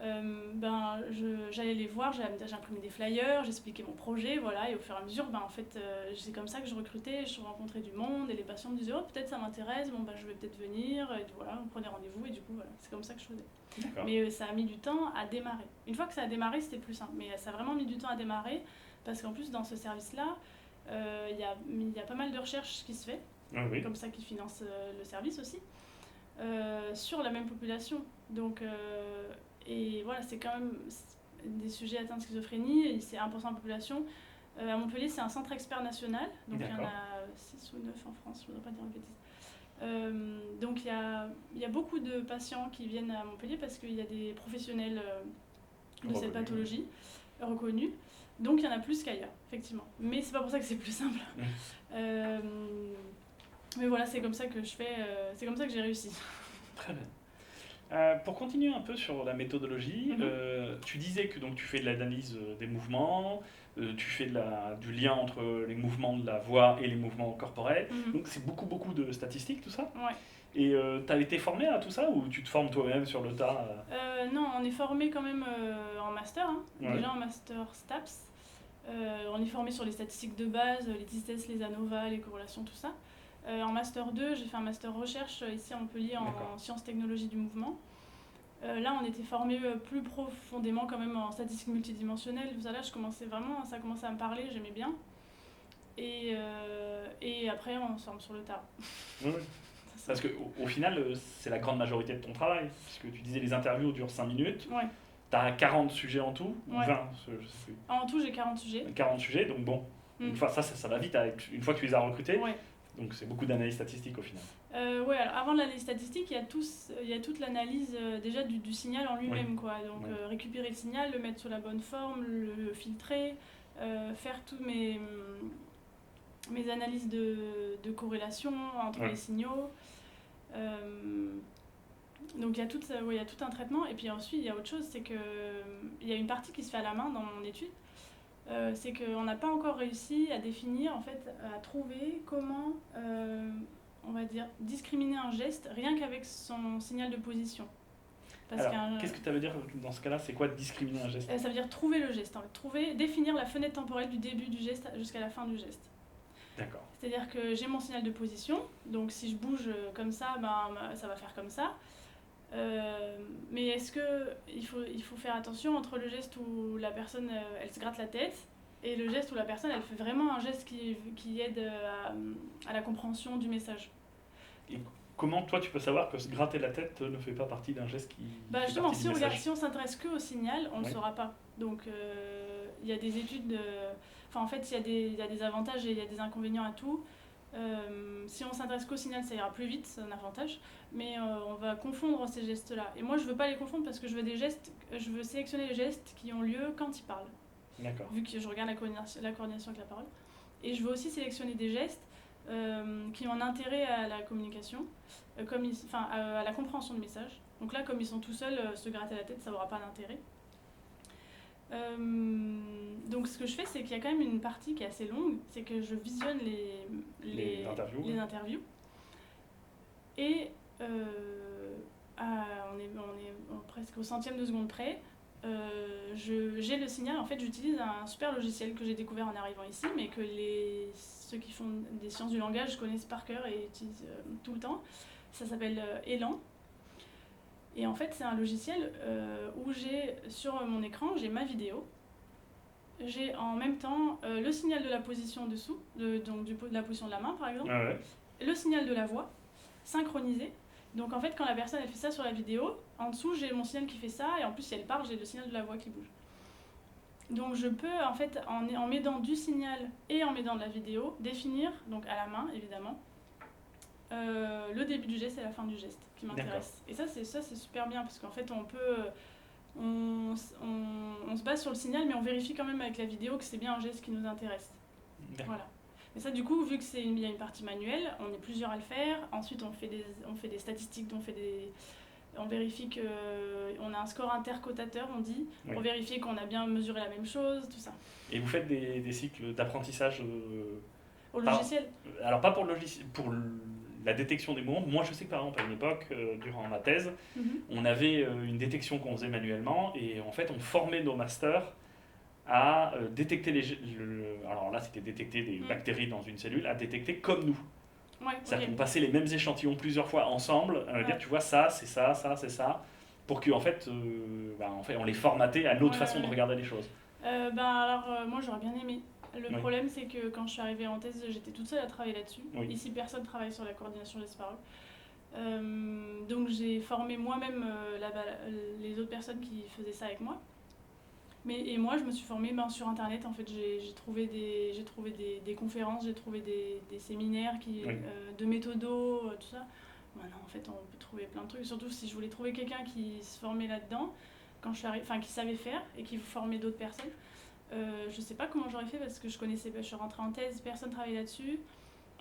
S2: j'allais les voir, j'imprimais des flyers, j'expliquais mon projet, voilà, et au fur et à mesure, en fait, c'est comme ça que je recrutais, je rencontrais du monde, et les patients me disaient, oh, peut-être ça m'intéresse, je vais peut-être venir, et voilà, on prenait rendez-vous, et du coup, voilà, c'est comme ça que je faisais.
S1: D'accord.
S2: Mais ça a mis du temps à démarrer. Une fois que ça a démarré, c'était plus simple, mais ça a vraiment mis du temps à démarrer, parce qu'en plus, dans ce service-là, il y a pas mal de recherches qui se fait, comme ça qui finance le service aussi, sur la même population. Donc, et voilà, c'est quand même des sujets atteints de schizophrénie, et c'est 1% de la population. À Montpellier, c'est un centre expert national, donc il y en a 6 ou 9 en France, je ne voudrais pas dire une bêtise. Donc il y a beaucoup de patients qui viennent à Montpellier parce qu'il y a des professionnels de cette pathologie reconnus. Donc il y en a plus qu'ailleurs, effectivement. Mais c'est pas pour ça que c'est plus simple. Mais voilà, c'est comme ça que je fais, c'est comme ça que j'ai réussi.
S1: Très bien. Pour continuer un peu sur la méthodologie, tu disais que donc, tu fais de l'analyse des mouvements, tu fais du lien entre les mouvements de la voix et les mouvements corporels. Donc c'est beaucoup de statistiques, tout ça.
S2: Ouais.
S1: Et tu as été formé à tout ça ou tu te formes toi-même sur le tas
S2: Non, on est formé quand même en master,
S1: Ouais.
S2: déjà en master STAPS. On est formé sur les statistiques de base, les TISTES, les ANOVA, les corrélations, tout ça. En master 2, j'ai fait un master recherche ici à Montpellier en sciences technologies du mouvement. Là, on était formé plus profondément quand même en statistiques multidimensionnelles. Tout ça, là, ça commençait à me parler, j'aimais bien. Et après, on se forme sur le tas.
S1: Oui. Parce qu'au final, c'est la grande majorité de ton travail. Puisque tu disais les interviews durent 5 minutes.
S2: Ouais.
S1: Tu as 40 sujets en tout, ou 20, je sais plus.
S2: En tout, j'ai 40 sujets.
S1: 40 sujets, donc bon, une fois, ça va vite une fois que tu les as recrutés.
S2: Ouais.
S1: Donc c'est beaucoup d'analyse statistique au final.
S2: Ouais, alors avant l'analyse statistique, il y a toute l'analyse déjà du signal en lui-même, quoi. Donc récupérer le signal, le mettre sur la bonne forme, le filtrer, faire tous mes analyses de corrélation entre les signaux. Donc il y a tout un traitement, et puis ensuite il y a autre chose, c'est qu'il y a une partie qui se fait à la main dans mon étude. C'est qu'on n'a pas encore réussi à définir, en fait, à trouver comment, on va dire, discriminer un geste rien qu'avec son signal de position.
S1: Qu'est-ce que ça veut dire dans ce cas-là? C'est quoi discriminer un geste?
S2: Ça veut dire trouver le geste, en fait, définir la fenêtre temporelle du début du geste jusqu'à la fin du geste.
S1: D'accord.
S2: C'est-à-dire que j'ai mon signal de position, donc si je bouge comme ça, ça va faire comme ça. Mais est-ce qu'il faut faire attention entre le geste où la personne elle se gratte la tête et le geste où la personne elle fait vraiment un geste qui aide à la compréhension du message.
S1: Et comment toi tu peux savoir que se gratter la tête ne fait pas partie d'un geste qui
S2: justement, si on s'intéresse que au signal, on ne le saura pas. Donc il y a des études, en fait il y a des avantages et il y a des inconvénients à tout. Si on s'intéresse qu'au signal, ça ira plus vite, c'est un avantage, mais on va confondre ces gestes-là. Et moi, je veux pas les confondre parce que je veux sélectionner les gestes qui ont lieu quand ils parlent.
S1: D'accord.
S2: Vu que je regarde la coordination avec la parole. Et je veux aussi sélectionner des gestes qui ont un intérêt à la communication, à la compréhension du message. Donc là, comme ils sont tout seuls, se gratter la tête, ça n'aura pas d'intérêt. Donc ce que je fais, c'est qu'il y a quand même une partie qui est assez longue, c'est que je visionne les interviews. Et on est presque au centième de seconde près. J'ai le signal, en fait j'utilise un super logiciel que j'ai découvert en arrivant ici, mais que ceux qui font des sciences du langage connaissent par cœur et utilisent tout le temps. Ça s'appelle Elan. Et en fait c'est un logiciel où j'ai sur mon écran, j'ai ma vidéo. J'ai en même temps le signal de la position dessous, de la position de la main par exemple, le signal de la voix, synchronisé. Donc en fait quand la personne elle fait ça sur la vidéo, en dessous j'ai mon signal qui fait ça, et en plus si elle parle j'ai le signal de la voix qui bouge. Donc je peux en fait en m'aidant du signal et en m'aidant de la vidéo définir, donc à la main évidemment, le début du geste et la fin du geste qui m'intéresse. Et ça c'est super bien parce qu'en fait on peut... On se base sur le signal, mais on vérifie quand même avec la vidéo que c'est bien un geste qui nous intéresse. Voilà. Mais ça, du coup, vu qu'il y a une partie manuelle, on est plusieurs à le faire. Ensuite, on fait des statistiques, on vérifie qu'on a un score intercotateur, on dit, pour vérifier qu'on a bien mesuré la même chose, tout ça.
S1: Et vous faites des cycles d'apprentissage
S2: au logiciel?
S1: Alors, pas pour le logiciel, pour la détection des mots. Moi, je sais que par exemple, à une époque, durant ma thèse, on avait une détection qu'on faisait manuellement et en fait, on formait nos masters à détecter alors là, c'était détecter des bactéries dans une cellule, à détecter comme nous. C'est-à-dire qu'on passait les mêmes échantillons plusieurs fois ensemble, dire tu vois ça, c'est ça, ça, c'est ça, pour qu'en fait, on les formatait à l'autre façon de regarder les choses.
S2: Moi, j'aurais bien aimé. Le problème, c'est que quand je suis arrivée en thèse, j'étais toute seule à travailler là-dessus. Ici, personne ne travaille sur la coordination gestes paroles. Donc, j'ai formé moi-même les autres personnes qui faisaient ça avec moi. Et moi, je me suis formée sur Internet. En fait, j'ai trouvé des conférences, j'ai trouvé des séminaires de méthodos, tout ça. Maintenant, en fait, on peut trouver plein de trucs. Surtout si je voulais trouver quelqu'un qui se formait là-dedans, qui savait faire et qui formait d'autres personnes. Je sais pas comment j'aurais fait parce que je suis rentrée en thèse, personne travaillait là-dessus.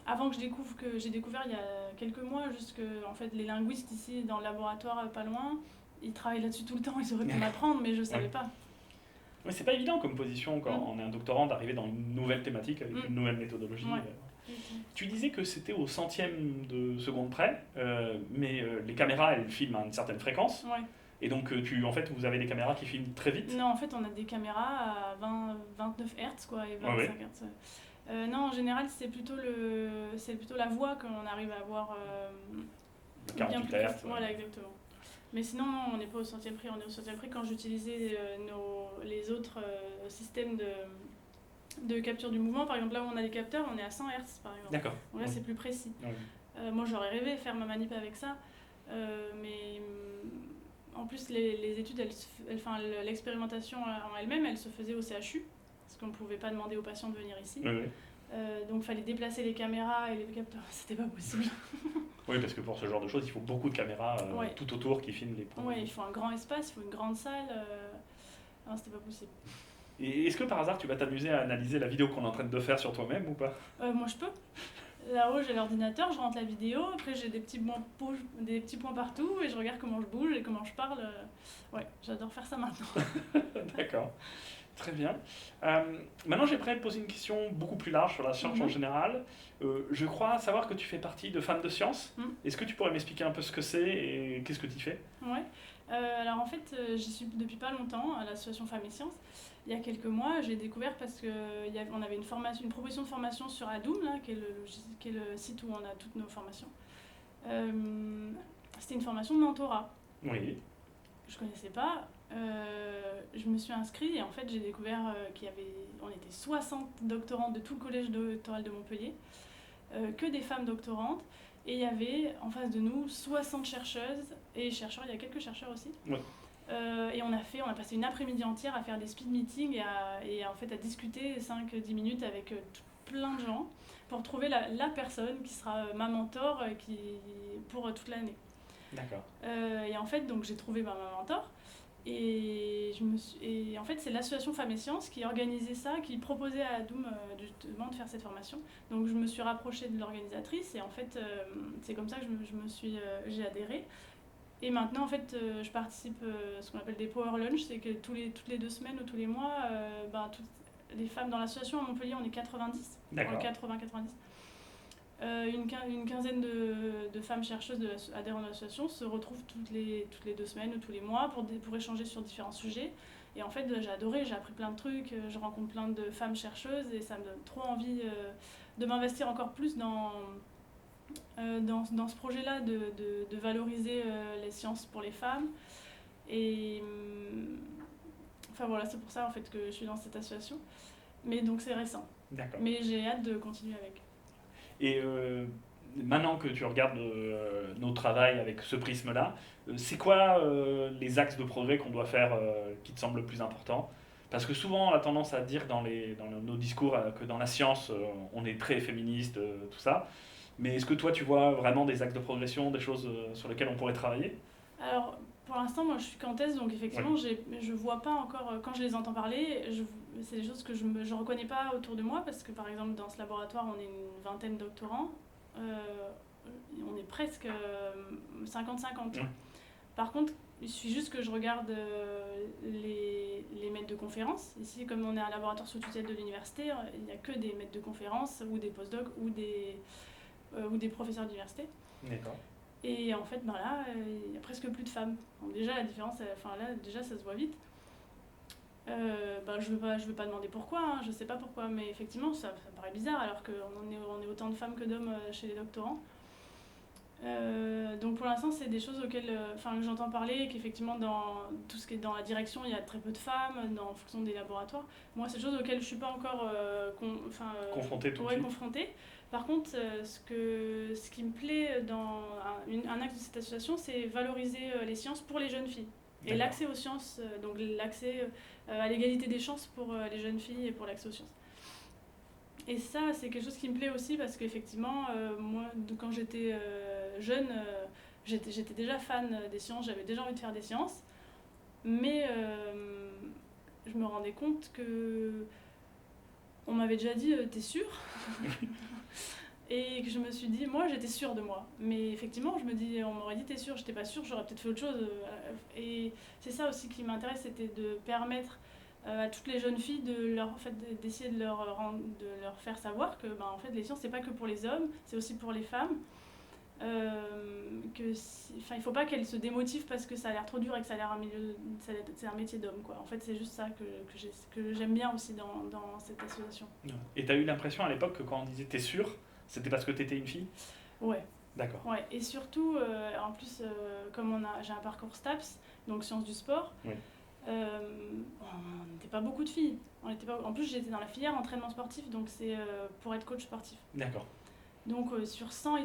S2: Avant que j'ai découvert il y a quelques mois, juste que en fait, les linguistes ici dans le laboratoire pas loin, ils travaillent là-dessus tout le temps, ils auraient pu m'apprendre, mais je savais pas.
S1: Mais c'est pas évident comme position quand on est un doctorant d'arriver dans une nouvelle thématique avec une nouvelle méthodologie. Tu disais que c'était au centième de seconde près, mais les caméras elles filment à une certaine fréquence. Et donc, vous avez des caméras qui filment très vite?
S2: Non, en fait, on a des caméras à 29 Hz quoi, et 25 Hz. Non, en général, c'est plutôt la voix qu'on arrive à avoir
S1: 48 Hz.
S2: Voilà, exactement. Mais sinon, non, on n'est pas au centième prix. On est au centième prix quand j'utilisais les autres systèmes de capture du mouvement. Par exemple, là où on a les capteurs, on est à 100 Hz, par exemple.
S1: D'accord.
S2: Donc là, c'est plus précis. Moi, j'aurais rêvé faire ma manip avec ça, mais... En plus, les études, l'expérimentation en elle-même, elle se faisait au CHU, parce qu'on ne pouvait pas demander aux patients de venir ici. Donc il fallait déplacer les caméras et les capteurs, c'était pas possible.
S1: Oui, parce que pour ce genre de choses, il faut beaucoup de caméras tout autour qui filment les points.
S2: Oui, il faut un grand espace, il faut une grande salle. Non, c'était pas possible.
S1: Et est-ce que par hasard, tu vas t'amuser à analyser la vidéo qu'on est en train de faire sur toi-même ou pas?
S2: Moi, je peux. Là-haut, j'ai l'ordinateur, je rentre la vidéo, après j'ai des petits points partout et je regarde comment je bouge et comment je parle. Ouais, j'adore faire ça maintenant.
S1: D'accord, très bien. Maintenant, j'aimerais te poser une question beaucoup plus large sur la science en général. Je crois savoir que tu fais partie de Femmes de Science. Est-ce que tu pourrais m'expliquer un peu ce que c'est et qu'est-ce que tu y fais?
S2: Ouais. Alors en fait, j'y suis depuis pas longtemps à l'association Femmes et Sciences. Il y a quelques mois, j'ai découvert parce qu'on avait une proposition de formation sur Adoom, là, qui est le site où on a toutes nos formations. C'était une formation de mentorat.
S1: Oui.
S2: Je connaissais pas. Je me suis inscrite et en fait, j'ai découvert on était 60 doctorantes de tout le collège doctoral de Montpellier, que des femmes doctorantes. Et il y avait en face de nous 60 chercheuses et chercheurs, il y a quelques chercheurs aussi. Et on a passé une après-midi entière à faire des speed meetings et en fait à discuter 5-10 minutes avec plein de gens pour trouver la personne qui sera ma mentor pour toute l'année.
S1: D'accord.
S2: Et en fait, donc j'ai trouvé ma mentor. Et en fait, c'est l'association Femmes et Sciences qui organisait ça, qui proposait à Adoom justement de faire cette formation. Donc je me suis rapprochée de l'organisatrice et en fait, c'est comme ça que j'ai adhéré. Et maintenant, en fait, je participe à ce qu'on appelle des Power Lunch, c'est que toutes les 2 semaines ou tous les mois, toutes les femmes dans l'association à Montpellier, on est 90, 80-90. Une quinzaine de femmes chercheuses adhérentes de l'association se retrouvent toutes les 2 semaines ou tous les mois pour échanger sur différents sujets. Et en fait, j'ai adoré, j'ai appris plein de trucs, je rencontre plein de femmes chercheuses et ça me donne trop envie de m'investir encore plus dans ce projet-là, de valoriser les sciences pour les femmes. Et enfin voilà, c'est pour ça en fait que je suis dans cette association. Mais donc c'est récent.
S1: D'accord.
S2: Mais j'ai hâte de continuer avec.
S1: Et maintenant que tu regardes nos travails avec ce prisme-là, c'est quoi les axes de progrès qu'on doit faire qui te semblent le plus importants? Parce que souvent, on a tendance à dire dans nos discours que dans la science, on est très féministe, tout ça. Mais est-ce que toi, tu vois vraiment des axes de progression, des choses sur lesquelles on pourrait travailler?
S2: Alors, pour l'instant, moi je suis qu'en thèse, donc effectivement,
S1: Oui.
S2: je vois pas encore, quand je les entends parler, c'est des choses que je reconnais pas autour de moi, parce que par exemple, dans ce laboratoire, on est une vingtaine de doctorants, on est presque 50-50.
S1: Oui.
S2: Par contre, il suffit juste que je regarde les maîtres de conférences. Ici, comme on est un laboratoire sous tutelle de l'université, il n'y a que des maîtres de conférences, ou des postdocs, ou des professeurs d'université.
S1: D'accord.
S2: Et en fait, ben là, il n'y a presque plus de femmes. Donc déjà, la différence, enfin là, déjà, ça se voit vite. Ben, je veux pas demander pourquoi, hein, je sais pas pourquoi, mais effectivement, ça me paraît bizarre alors on est autant de femmes que d'hommes chez les doctorants. Donc pour l'instant, c'est des choses auxquelles que j'entends parler, qu'effectivement, dans tout ce qui est dans la direction, il y a très peu de femmes, en fonction des laboratoires. Moi, c'est des choses auxquelles je suis pas encore
S1: Confronté tout de suite.
S2: confrontée. Par contre, ce qui me plaît dans un axe de cette association, c'est valoriser les sciences pour les jeunes filles. Et
S1: D'accord.
S2: l'accès aux sciences, donc l'accès à l'égalité des chances pour les jeunes filles et pour l'accès aux sciences. Et ça, c'est quelque chose qui me plaît aussi parce qu'effectivement, moi, quand j'étais jeune, j'étais déjà fan des sciences, j'avais déjà envie de faire des sciences, mais je me rendais compte que on m'avait déjà dit t'es sûre? Et que je me suis dit, moi j'étais sûre de moi. Mais effectivement, je me dis, on m'aurait dit t'es sûre, j'étais pas sûre, j'aurais peut-être fait autre chose. Et c'est ça aussi qui m'intéresse, c'était de permettre à toutes les jeunes filles d'essayer de leur faire savoir que en fait, les sciences, c'est pas que pour les hommes, c'est aussi pour les femmes. Il faut pas qu'elles se démotivent parce que ça a l'air trop dur et que ça a l'air c'est un métier d'homme, quoi. En fait, c'est juste ça que j'aime bien aussi dans cette association.
S1: Et tu as eu l'impression à l'époque que quand on disait t'es sûr, c'était parce que tu étais une fille?
S2: Ouais.
S1: D'accord.
S2: Ouais, et surtout, en plus, comme j'ai un parcours STAPS, donc sciences du sport,
S1: Oui.
S2: on n'était pas beaucoup de filles. En plus, j'étais dans la filière entraînement sportif, donc c'est pour être coach sportif.
S1: D'accord.
S2: Donc sur 100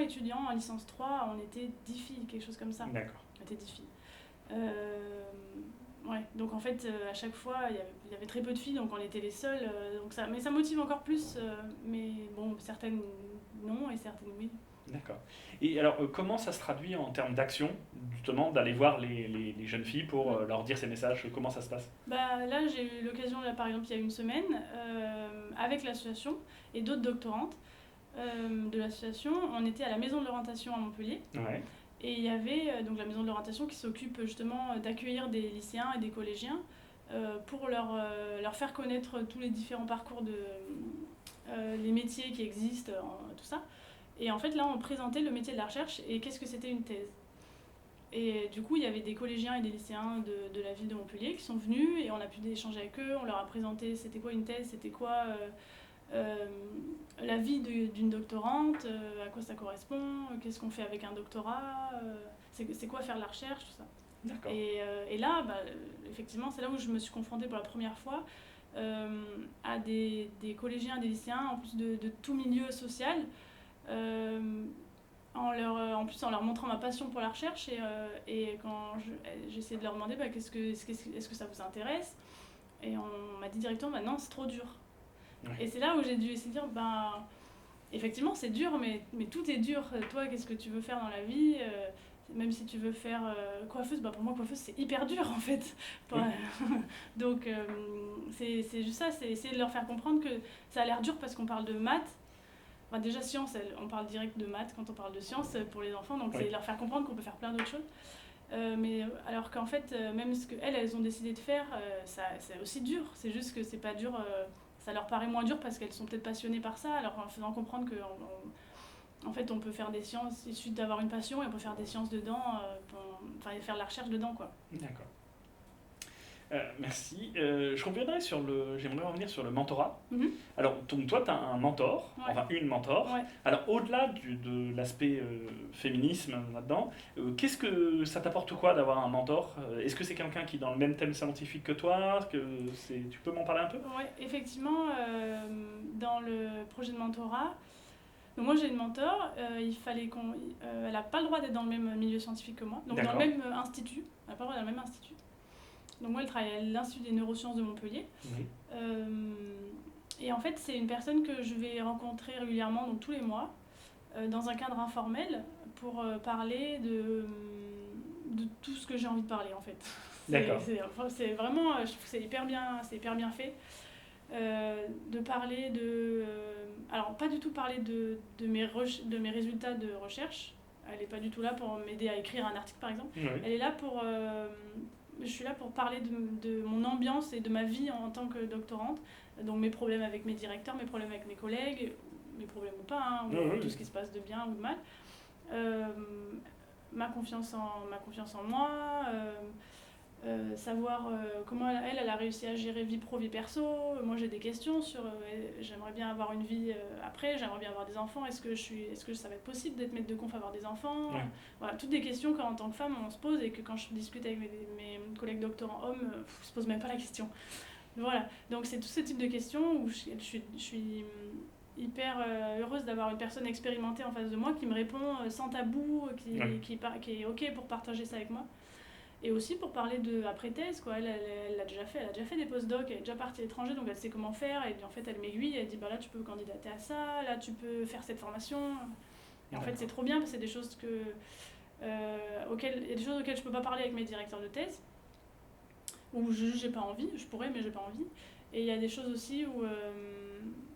S2: étudiants en licence 3, on était 10 filles, quelque chose comme ça.
S1: D'accord.
S2: On était 10 filles. Ouais, donc en fait, à chaque fois, il y avait très peu de filles, donc on était les seules. Mais ça motive encore plus, mais bon, certaines non et certaines oui.
S1: D'accord. Et alors, comment ça se traduit en termes d'action, justement, d'aller voir les jeunes filles pour leur dire ces messages? Comment ça se passe?
S2: Là, j'ai eu l'occasion, là, par exemple, il y a une semaine, avec l'association et d'autres doctorantes de l'association, on était à la maison de l'orientation à Montpellier.
S1: Ouais.
S2: Et il y avait donc la maison de l'orientation qui s'occupe justement d'accueillir des lycéens et des collégiens pour leur faire connaître tous les différents parcours les métiers qui existent, tout ça. Et en fait, là, on présentait le métier de la recherche et qu'est-ce que c'était une thèse. Et du coup, il y avait des collégiens et des lycéens de la ville de Montpellier qui sont venus et on a pu échanger avec eux. On leur a présenté c'était quoi une thèse, c'était quoi la vie d'une doctorante, à quoi ça correspond, qu'est-ce qu'on fait avec un doctorat, c'est quoi faire de la recherche, tout ça.
S1: D'accord.
S2: Et là, effectivement, c'est là où je me suis confrontée pour la première fois à des collégiens, des lycéens, en plus de tout milieu social, en plus en leur montrant ma passion pour la recherche et quand j'essayais de leur demander est-ce que ça vous intéresse, et on m'a dit directement non, c'est trop dur.
S1: Ouais.
S2: Et c'est là où j'ai dû essayer de dire effectivement c'est dur, mais tout est dur. Toi, qu'est-ce que tu veux faire dans la vie, même si tu veux faire coiffeuse, pour moi coiffeuse c'est hyper dur en fait. Donc c'est juste ça, c'est essayer de leur faire comprendre que ça a l'air dur parce qu'on parle de maths. Déjà sciences, on parle direct de maths quand on parle de sciences pour les enfants, donc c'est leur faire comprendre qu'on peut faire plein d'autres choses. Mais alors qu'en fait, même ce qu'elles ont décidé de faire, c'est aussi dur. C'est juste que c'est pas dur, ça leur paraît moins dur parce qu'elles sont peut-être passionnées par ça, alors en faisant comprendre que en fait on peut faire des sciences, il suffit d'avoir une passion et on peut faire des sciences dedans, faire de la recherche dedans quoi.
S1: D'accord. Merci. J'aimerais revenir sur le mentorat.
S2: Mhm.
S1: Alors, toi, tu as un mentor,
S2: Ouais.
S1: enfin une mentor.
S2: Ouais.
S1: Alors, au-delà de l'aspect féminisme là-dedans, qu'est-ce que ça t'apporte quoi d'avoir un mentor? Est-ce que c'est quelqu'un qui est dans le même thème scientifique que toi? Tu peux m'en parler un peu?
S2: Ouais, effectivement, dans le projet de mentorat, donc moi j'ai une mentor, elle n'a pas le droit d'être dans le même milieu scientifique que moi, donc dans le
S1: D'accord.
S2: même institut, elle n'a pas le droit d'être dans le même institut. Donc moi elle travaille à l'Institut des neurosciences de Montpellier.
S1: Oui.
S2: Et en fait c'est une personne que je vais rencontrer régulièrement, donc tous les mois, dans un cadre informel pour parler de tout ce que j'ai envie de parler en fait.
S1: D'accord.
S2: C'est vraiment, je trouve que c'est hyper bien fait. De parler de... alors, pas du tout parler de mes résultats de recherche. Elle n'est pas du tout là pour m'aider à écrire un article, par exemple.
S1: Oui.
S2: Elle est là pour... je suis là pour parler de mon ambiance et de ma vie en tant que doctorante. Donc, mes problèmes avec mes directeurs, mes problèmes avec mes collègues, mes problèmes ou pas, hein, ou tout ce qui se passe de bien ou de mal. Ma confiance en moi... savoir comment elle a réussi à gérer vie pro, vie perso. Moi j'ai des questions sur j'aimerais bien avoir une vie après, j'aimerais bien avoir des enfants, est-ce que ça va être possible d'être maître de conf, avoir des enfants?
S1: Ouais.
S2: Voilà, toutes des questions qu'en tant que femme on se pose et que quand je discute avec mes collègues doctorants hommes, on se pose même pas la question. Voilà, donc c'est tout ce type de questions où je suis hyper heureuse d'avoir une personne expérimentée en face de moi qui me répond sans tabou, qui est ok pour partager ça avec moi. Et aussi pour parler de après-thèse, quoi. Elle a déjà fait des post-docs, elle est déjà partie à l'étranger, donc elle sait comment faire. Et en fait, elle m'aiguille, elle dit bah là, tu peux candidater à ça, là, tu peux faire cette formation. Et en fait, c'est trop bien parce que c'est des choses il y a des choses auxquelles je peux pas parler avec mes directeurs de thèse, où j'ai pas envie, je pourrais, mais j'ai pas envie. Et il y a des choses aussi où.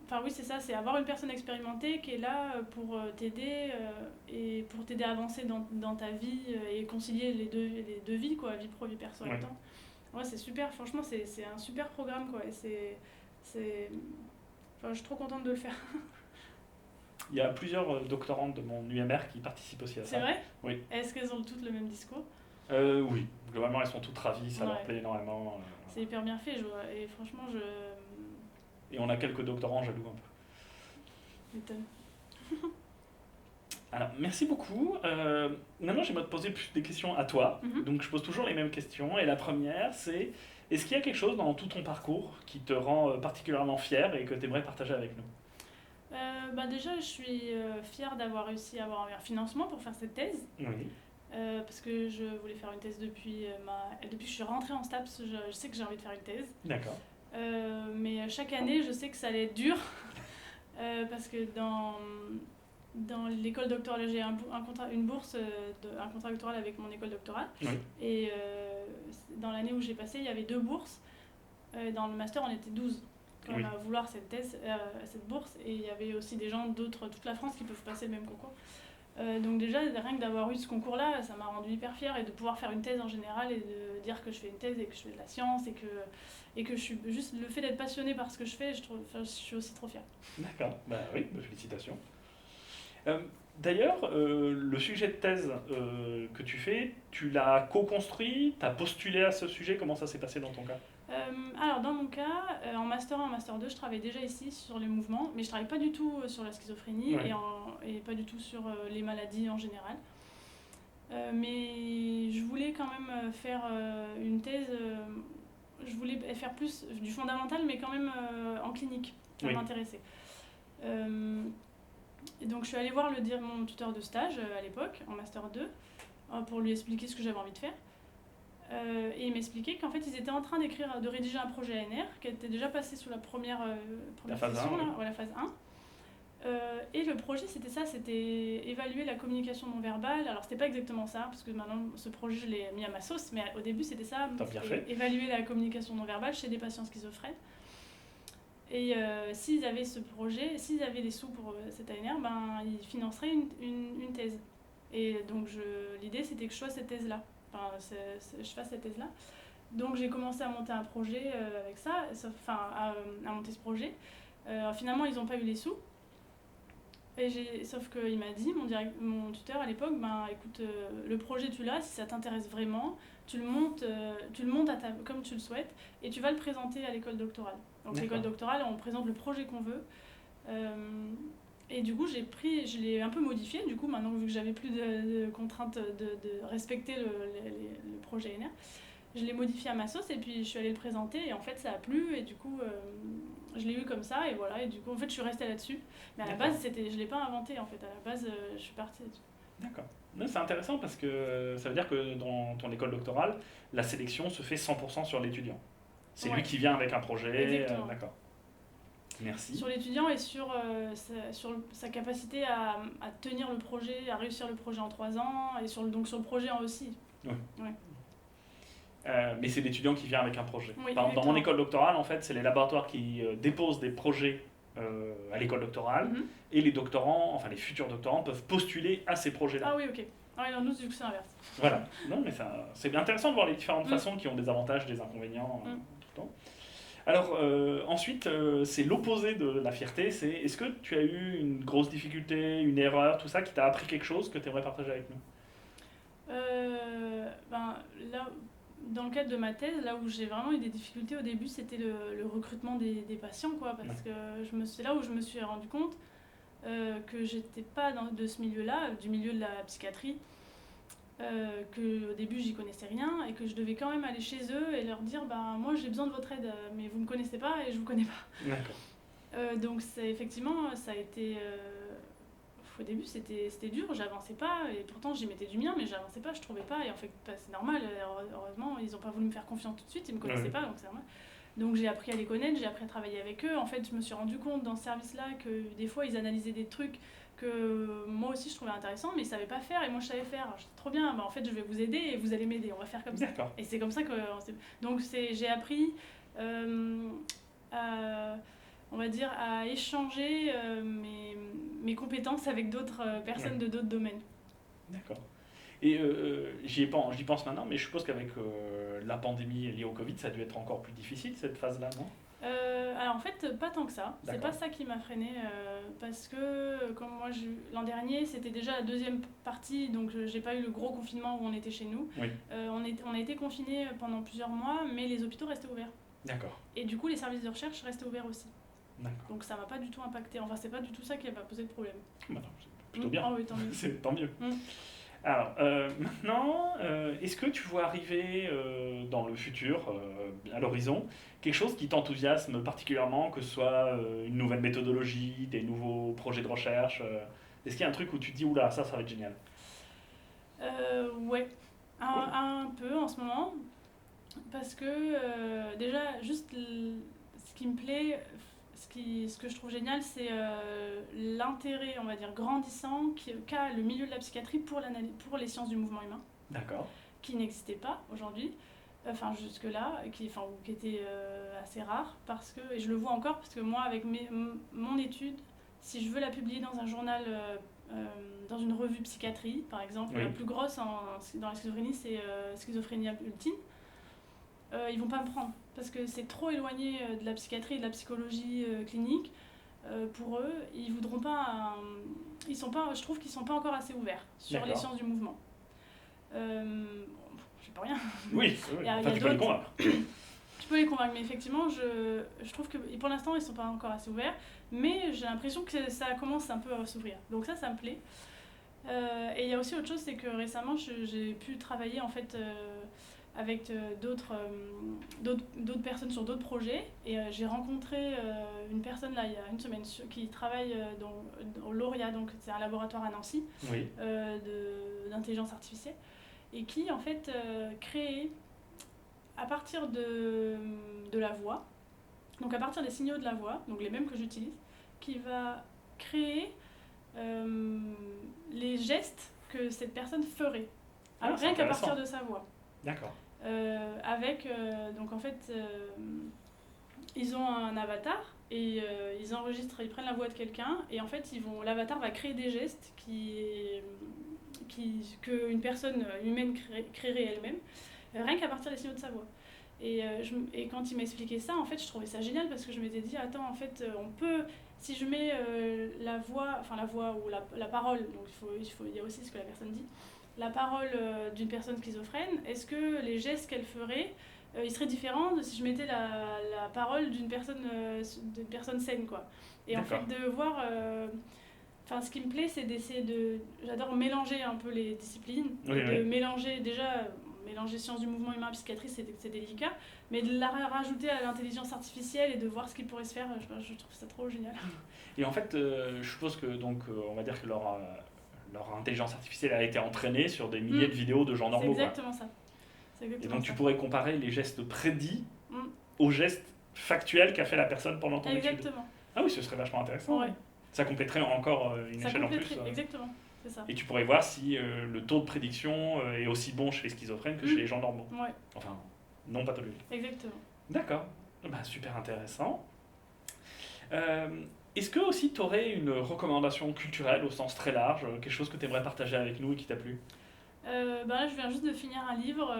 S2: Enfin oui, c'est ça, c'est avoir une personne expérimentée qui est là pour t'aider et pour t'aider à avancer dans ta vie et concilier les deux vies, quoi, vie pro, vie perso en même temps. Ouais, c'est super, franchement, c'est un super programme, quoi. Et enfin, je suis trop contente de le faire.
S1: Il y a plusieurs doctorantes de mon UMR qui participent aussi à ça.
S2: C'est vrai?
S1: Oui.
S2: Est-ce qu'elles ont toutes le même discours?
S1: Oui, globalement elles sont toutes ravies, ça leur plaît énormément.
S2: C'est hyper bien fait, et franchement,
S1: Et on a quelques doctorants jaloux un peu.
S2: m'étonne.
S1: Alors, merci beaucoup. Maintenant, j'aimerais te poser plus des questions à toi.
S2: Mhm.
S1: Donc, je pose toujours les mêmes questions. Et la première, c'est est-ce qu'il y a quelque chose dans tout ton parcours qui te rend particulièrement fier et que tu aimerais partager avec nous?
S2: Déjà, je suis fière d'avoir réussi à avoir un financement pour faire cette thèse.
S1: Oui.
S2: Parce que je voulais faire une thèse depuis que je suis rentrée en STAPS, je sais que j'ai envie de faire une thèse.
S1: D'accord.
S2: Mais chaque année, je sais que ça allait être dur. Parce que dans l'école doctorale, j'ai une bourse, un contrat doctoral avec mon école doctorale.
S1: Oui.
S2: Et dans l'année où j'ai passé, il y avait 2 bourses. Dans le master, on était 12
S1: Oui.
S2: à vouloir cette thèse, cette bourse. Et il y avait aussi des gens toute la France qui peuvent passer le même concours. Donc déjà, rien que d'avoir eu ce concours-là, ça m'a rendue hyper fière, et de pouvoir faire une thèse en général et de dire que je fais une thèse et que je fais de la science et que je suis juste le fait d'être passionnée par ce que je fais, je suis aussi trop fière.
S1: D'accord. Bah oui, félicitations. D'ailleurs, le sujet de thèse que tu fais, tu l'as co-construit, tu as postulé à ce sujet, comment ça s'est passé dans ton cas?
S2: Alors dans mon cas, en Master 1, en Master 2, je travaille déjà ici sur les mouvements, mais je travaille pas du tout sur la schizophrénie.
S1: Ouais.
S2: Et pas du tout sur les maladies en général. Mais je voulais quand même faire une thèse, je voulais faire plus du fondamental, mais quand même en clinique, ça m'intéressait. Et donc je suis allée voir mon tuteur de stage à l'époque, en Master 2, pour lui expliquer ce que j'avais envie de faire. Et il m'expliquait qu'en fait ils étaient en train de rédiger un projet ANR qui était déjà passé sous la première session, la phase 1. Et le projet c'était évaluer la communication non verbale. Alors c'était pas exactement ça, parce que maintenant ce projet je l'ai mis à ma sauce, mais au début c'était ça, évaluer la communication non verbale chez des patients schizophrènes. Et s'ils avaient ce projet, s'ils avaient les sous pour cette ANR, ils financeraient une thèse. Et donc l'idée c'était que je fasse cette thèse-là. Je fasse cette thèse-là. Donc j'ai commencé à monter un projet avec ça, à monter ce projet. Finalement, ils n'ont pas eu les sous. Sauf qu'il m'a dit, mon tuteur à l'époque, écoute, le projet tu l'as, si ça t'intéresse vraiment, tu le montes comme tu le souhaites et tu vas le présenter à l'école doctorale. Donc l'école doctorale, on présente le projet qu'on veut. Et du coup, je l'ai un peu modifié, du coup, maintenant vu que j'avais plus de contraintes de respecter le projet NR, je l'ai modifié à ma sauce et puis je suis allée le présenter et en fait ça a plu et du coup je l'ai eu comme ça et voilà, et du coup en fait je suis restée là-dessus. Mais à la base, je l'ai pas inventé en fait, à la base je suis partie là-dessus.
S1: D'accord. C'est intéressant parce que ça veut dire que dans ton école doctorale, la sélection se fait 100% sur l'étudiant. C'est lui qui vient avec un projet. D'accord. Merci.
S2: Sur l'étudiant et sur sa capacité à tenir le projet, à réussir le projet en 3 ans et donc sur le projet aussi.
S1: Oui. Ouais. Mais c'est l'étudiant qui vient avec un projet.
S2: Oui,
S1: dans mon école doctorale, en fait, c'est les laboratoires qui déposent des projets à l'école doctorale et les doctorants, enfin les futurs doctorants, peuvent postuler à ces projets-là.
S2: Ah oui, ok. Alors nous, du coup, c'est l'inverse.
S1: Voilà. Non, mais c'est bien intéressant de voir les différentes façons qui ont des avantages, des inconvénients tout le temps. Alors, ensuite, c'est l'opposé de la fierté. Est-ce que tu as eu une grosse difficulté, une erreur, tout ça, qui t'a appris quelque chose que tu aimerais partager avec nous ?
S2: Là, dans le cadre de ma thèse, là où j'ai vraiment eu des difficultés au début, c'était le recrutement des patients, quoi, parce que c'est là où je me suis rendu compte que j'étais pas de ce milieu-là, du milieu de la psychiatrie, que au début j'y connaissais rien et que je devais quand même aller chez eux et leur dire moi j'ai besoin de votre aide, mais vous me connaissez pas et je vous connais pas.
S1: D'accord.
S2: Donc effectivement ça a été au début c'était dur, j'avançais pas et pourtant j'y mettais du mien, mais j'avançais pas, je trouvais pas, et en fait c'est normal, heureusement ils ont pas voulu me faire confiance tout de suite, ils me connaissaient pas, donc c'est normal. Donc j'ai appris à les connaître, j'ai appris à travailler avec eux. En fait, je me suis rendu compte dans ce service-là que des fois ils analysaient des trucs que moi aussi je trouvais intéressants, mais ils savaient pas faire et moi je savais faire. Alors, j'étais trop bien, en fait je vais vous aider et vous allez m'aider, on va faire comme ça. Et c'est comme ça que j'ai appris on va dire à échanger mes compétences avec d'autres personnes de d'autres domaines.
S1: D'accord. Et j'y pense maintenant, mais je suppose qu'avec la pandémie liée au Covid, ça a dû être encore plus difficile cette phase-là, non ?
S2: Alors en fait, pas tant que ça. C'est pas ça qui m'a freinée, parce que comme moi, l'an dernier, c'était déjà la deuxième partie, donc j'ai pas eu le gros confinement où on était chez nous.
S1: Oui.
S2: On a été confinés pendant plusieurs mois, mais les hôpitaux restaient ouverts.
S1: D'accord.
S2: Et du coup, les services de recherche restaient ouverts aussi.
S1: D'accord.
S2: Donc ça m'a pas du tout impacté. Enfin, c'est pas du tout ça qui m'a posé de problème.
S1: C'est plutôt bien.
S2: Oh, oui, tant mieux.
S1: C'est tant mieux. Alors, maintenant, est-ce que tu vois arriver dans le futur, à l'horizon, quelque chose qui t'enthousiasme particulièrement, que ce soit une nouvelle méthodologie, des nouveaux projets de recherche Est-ce qu'il y a un truc où tu te dis, oula, ça va être génial ?
S2: Ouais, un peu en ce moment, parce que déjà, juste ce qui me plaît, ce que je trouve génial, c'est l'intérêt, on va dire, grandissant qu'a le milieu de la psychiatrie pour les sciences du mouvement humain.
S1: D'accord.
S2: Qui n'existait pas aujourd'hui, enfin jusque-là, qui était assez rare, et je le vois encore, parce que moi, avec mon étude, si je veux la publier dans un journal, dans une revue psychiatrie, par exemple, la plus grosse dans la schizophrénie, c'est Schizophrénie ultime, ils vont pas me prendre parce que c'est trop éloigné de la psychiatrie et de la psychologie clinique. Pour eux, ils voudront pas. Je trouve qu'ils sont pas encore assez ouverts sur les sciences du mouvement. Je sais pas rien.
S1: Oui, tu peux les convaincre.
S2: Tu peux les convaincre, mais effectivement, je trouve que pour l'instant, ils sont pas encore assez ouverts. Mais j'ai l'impression que ça commence un peu à s'ouvrir. Donc ça me plaît. Et il y a aussi autre chose, c'est que récemment, j'ai pu travailler en fait avec d'autres personnes sur d'autres projets, et j'ai rencontré une personne là il y a une semaine qui travaille dans l'Auria, donc c'est un laboratoire à Nancy d'intelligence artificielle, et qui en fait crée à partir de la voix, donc à partir des signaux de la voix, donc les mêmes que j'utilise, qui va créer les gestes que cette personne ferait, alors rien qu'à partir de sa voix.
S1: D'accord.
S2: Donc en fait, ils ont un avatar et ils enregistrent, ils prennent la voix de quelqu'un, et en fait l'avatar va créer des gestes qu'une personne humaine créerait elle-même, rien qu'à partir des signaux de sa voix. Et quand il m'expliquait ça, en fait, je trouvais ça génial parce que je m'étais dit, attends, en fait, on peut, si je mets la voix ou la parole, donc il y a aussi ce que la personne dit, la parole d'une personne schizophrène, est-ce que les gestes qu'elle ferait, ils seraient différents de si je mettais la parole d'une personne saine, quoi. Et en fait, de voir... ce qui me plaît, c'est d'essayer de... J'adore mélanger un peu les disciplines, mélanger déjà... Mélanger sciences du mouvement humain et psychiatrie, c'est délicat, mais de la rajouter à l'intelligence artificielle et de voir ce qui pourrait se faire, je trouve ça trop génial.
S1: Et en fait, je suppose que, donc, on va dire que leur intelligence artificielle a été entraînée sur des milliers de vidéos de gens normaux.
S2: C'est exactement ça.
S1: Et donc tu pourrais comparer les gestes prédits aux gestes factuels qu'a fait la personne pendant ton étude.
S2: Exactement.
S1: Ah oui, ce serait vachement intéressant.
S2: Ouais.
S1: Ça compléterait encore une échelle en plus.
S2: Exactement. C'est ça.
S1: Et tu pourrais voir si le taux de prédiction est aussi bon chez les schizophrènes que chez les gens normaux.
S2: Ouais.
S1: Enfin, non pathologiques.
S2: Exactement.
S1: D'accord. Bah, super intéressant. Est-ce que aussi tu aurais une recommandation culturelle au sens très large, quelque chose que tu aimerais partager avec nous et qui t'a plu?
S2: Là, je viens juste de finir un livre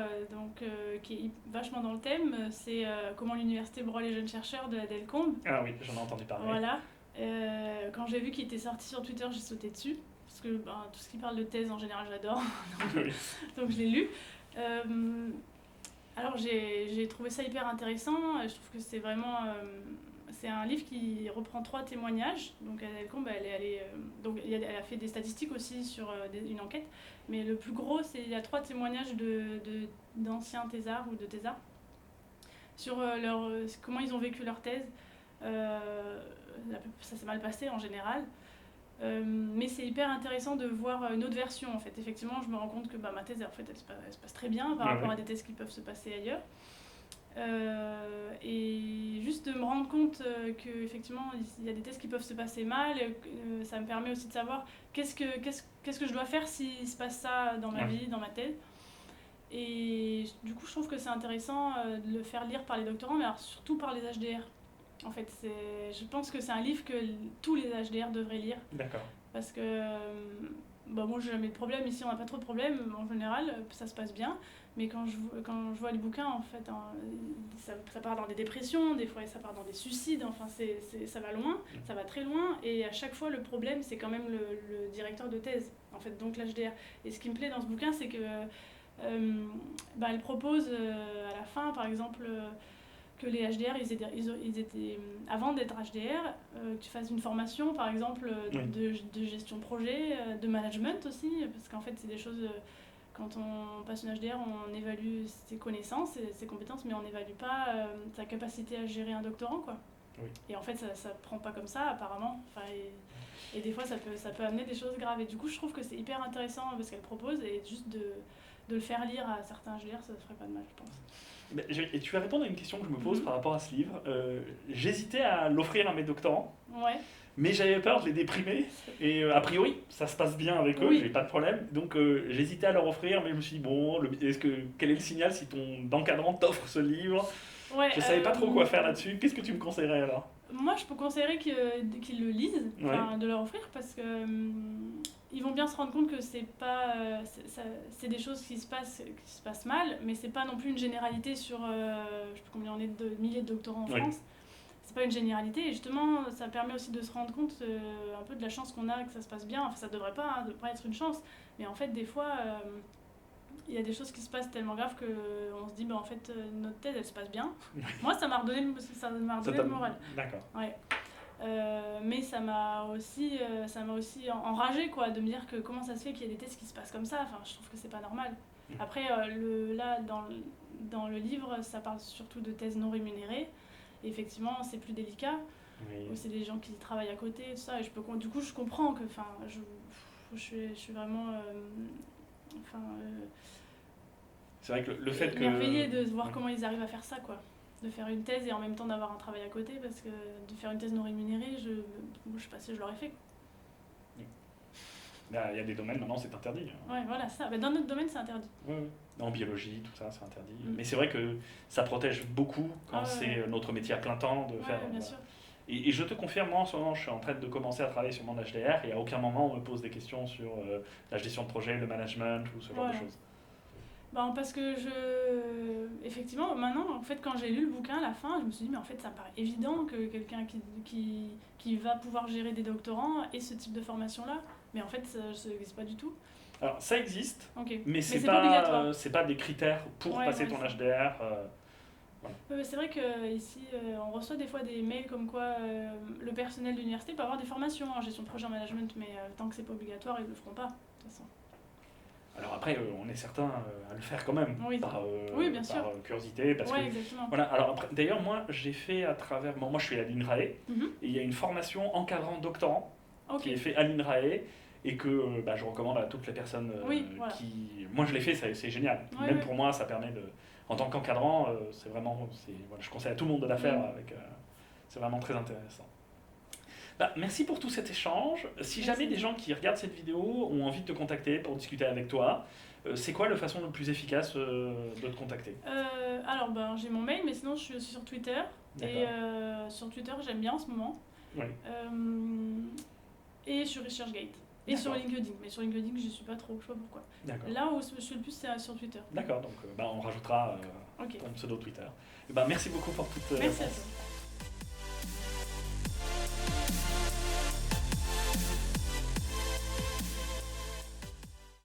S2: qui est vachement dans le thème. C'est Comment l'université broie les jeunes chercheurs de Adèle Combe.
S1: Ah oui, j'en ai entendu parler.
S2: Voilà. Quand j'ai vu qu'il était sorti sur Twitter, j'ai sauté dessus. Parce que tout ce qui parle de thèse, en général, j'adore. Donc je l'ai lu. Alors j'ai trouvé ça hyper intéressant. Je trouve que c'est vraiment... c'est un livre qui reprend 3 témoignages. Donc Adèle Combe, elle a fait des statistiques aussi sur une enquête. Mais le plus gros, il y a 3 témoignages d'anciens thésards ou de thésards sur comment ils ont vécu leur thèse. Ça s'est mal passé en général. Mais c'est hyper intéressant de voir une autre version en fait. Effectivement, je me rends compte que ma thèse en fait, elle se passe très bien par rapport à des thèses qui peuvent se passer ailleurs. Et juste de me rendre compte qu'effectivement il y a des thèses qui peuvent se passer mal, ça me permet aussi de savoir qu'est-ce que je dois faire s'il se passe ça dans ma vie, dans ma thèse. Et du coup je trouve que c'est intéressant de le faire lire par les doctorants, mais alors surtout par les HDR. En fait, je pense que c'est un livre que tous les HDR devraient lire.
S1: D'accord.
S2: Parce que moi j'ai jamais de problème, ici on n'a pas trop de problèmes, en général ça se passe bien. Mais quand je vois les bouquins, en fait, ça part dans des dépressions, des fois ça part dans des suicides, enfin ça va loin, ça va très loin. Et à chaque fois, le problème, c'est quand même le directeur de thèse, en fait, donc l'HDR. Et ce qui me plaît dans ce bouquin, c'est que elle propose à la fin, par exemple, que les HDR, ils étaient avant d'être HDR, que tu fasses une formation, par exemple, de gestion de projet, de management aussi, parce qu'en fait, c'est des choses... Quand on passe une HDR, on évalue ses connaissances et ses compétences, mais on n'évalue pas sa capacité à gérer un doctorant, quoi.
S1: Oui.
S2: Et en fait, ça ne prend pas comme ça, apparemment. Enfin, et des fois, ça peut amener des choses graves. Et du coup, je trouve que c'est hyper intéressant parce qu'elle propose, et juste de le faire lire à certains HDR, ça ne ferait pas de mal, je pense.
S1: Et tu vas répondre à une question que je me pose par rapport à ce livre. J'hésitais à l'offrir à mes doctorants.
S2: Ouais.
S1: Mais j'avais peur de les déprimer, et a priori, ça se passe bien avec eux, j'ai pas de problème. Donc j'hésitais à leur offrir, mais je me suis dit, bon, quel est le signal si ton encadrant t'offre ce livre? Je savais pas trop quoi faire là-dessus. Qu'est-ce que tu me conseillerais alors?
S2: Moi, je peux conseiller qu'ils le lisent, de leur offrir, parce que ils vont bien se rendre compte que c'est des choses qui se passent mal, mais c'est pas non plus une généralité sur, je sais pas combien on est de milliers de doctorants en France. C'est pas une généralité, et justement ça permet aussi de se rendre compte un peu de la chance qu'on a que ça se passe bien. Enfin, ça devrait pas être une chance, mais en fait des fois il y a des choses qui se passent tellement graves qu'on se dit en fait notre thèse elle se passe bien. Moi ça m'a redonné le moral.
S1: D'accord.
S2: Ouais. Mais ça m'a aussi enragée, quoi, de me dire que comment ça se fait qu'il y a des thèses qui se passent comme ça. Enfin, je trouve que c'est pas normal. Après là dans le livre ça parle surtout de thèses non rémunérées. Et effectivement, c'est plus délicat. Oui. C'est des gens qui travaillent à côté, tout ça. Et du coup, je comprends que, je suis vraiment,
S1: c'est vrai que le fait que
S2: émerveillée de voir comment ils arrivent à faire ça, quoi. De faire une thèse et en même temps d'avoir un travail à côté, parce que de faire une thèse non rémunérée, je sais pas si je l'aurais fait.
S1: Il y a des domaines, maintenant, c'est interdit.
S2: Ouais, voilà, ça. Dans notre domaine, c'est interdit.
S1: Ouais. En biologie, tout ça, c'est interdit. Mais c'est vrai que ça protège beaucoup quand c'est notre métier à plein temps de faire.
S2: Bien sûr.
S1: Et je te confirme, moi en ce moment, je suis en train de commencer à travailler sur mon HDR et à aucun moment on me pose des questions sur la gestion de projet, le management ou ce genre de choses.
S2: Ben, parce que effectivement, maintenant, en fait, quand j'ai lu le bouquin à la fin, je me suis dit, mais en fait, ça me paraît évident que quelqu'un qui va pouvoir gérer des doctorants ait ce type de formation-là. Mais en fait, ça n'existe pas du tout.
S1: Alors, ça existe,
S2: Ok.
S1: mais
S2: c'est
S1: c'est
S2: pas obligatoire.
S1: c'est pas des critères pour
S2: Ouais,
S1: passer
S2: ouais,
S1: ton
S2: ça.
S1: HDR.
S2: Ouais, c'est vrai qu'ici, on reçoit des fois des mails comme quoi le personnel de l'université peut avoir des formations en gestion de projet en management, mais tant que c'est pas obligatoire, ils le feront pas, de toute façon.
S1: Alors après, on est certain à le faire quand même,
S2: Oui.
S1: par,
S2: Oui, bien
S1: par
S2: sûr.
S1: curiosité, parce
S2: Ouais,
S1: que
S2: exactement.
S1: voilà. Alors après, d'ailleurs, moi, j'ai fait à travers, bon, moi, je suis à l'INRAE,
S2: Mhm.
S1: et il y a une formation encadrant doctorant
S2: Ok.
S1: qui est fait à l'INRAE et que je recommande à toutes les personnes
S2: Oui, voilà.
S1: qui. Moi, je l'ai fait, c'est génial.
S2: Ouais,
S1: Même
S2: ouais.
S1: pour moi, ça permet de. En tant qu'encadrant, c'est vraiment. Voilà, je conseille à tout le monde de la faire.
S2: Mhm.
S1: C'est vraiment très intéressant. Merci pour tout cet échange. Si jamais
S2: Merci.
S1: des gens qui regardent cette vidéo ont envie de te contacter pour discuter avec toi, c'est quoi la façon la plus efficace de te contacter?
S2: Alors, j'ai mon mail, mais sinon, je suis aussi sur Twitter. Et sur Twitter, j'aime bien en ce moment.
S1: Oui.
S2: Et sur ResearchGate. Et sur
S1: D'accord.
S2: LinkedIn. Mais sur LinkedIn, je suis pas trop, je sais pas pourquoi.
S1: D'accord.
S2: Là où je suis le plus, c'est sur Twitter.
S1: D'accord, donc on rajoutera
S2: Ok.
S1: ton pseudo Twitter. Merci beaucoup pour toutes
S2: Merci à
S1: réponses.
S2: toi.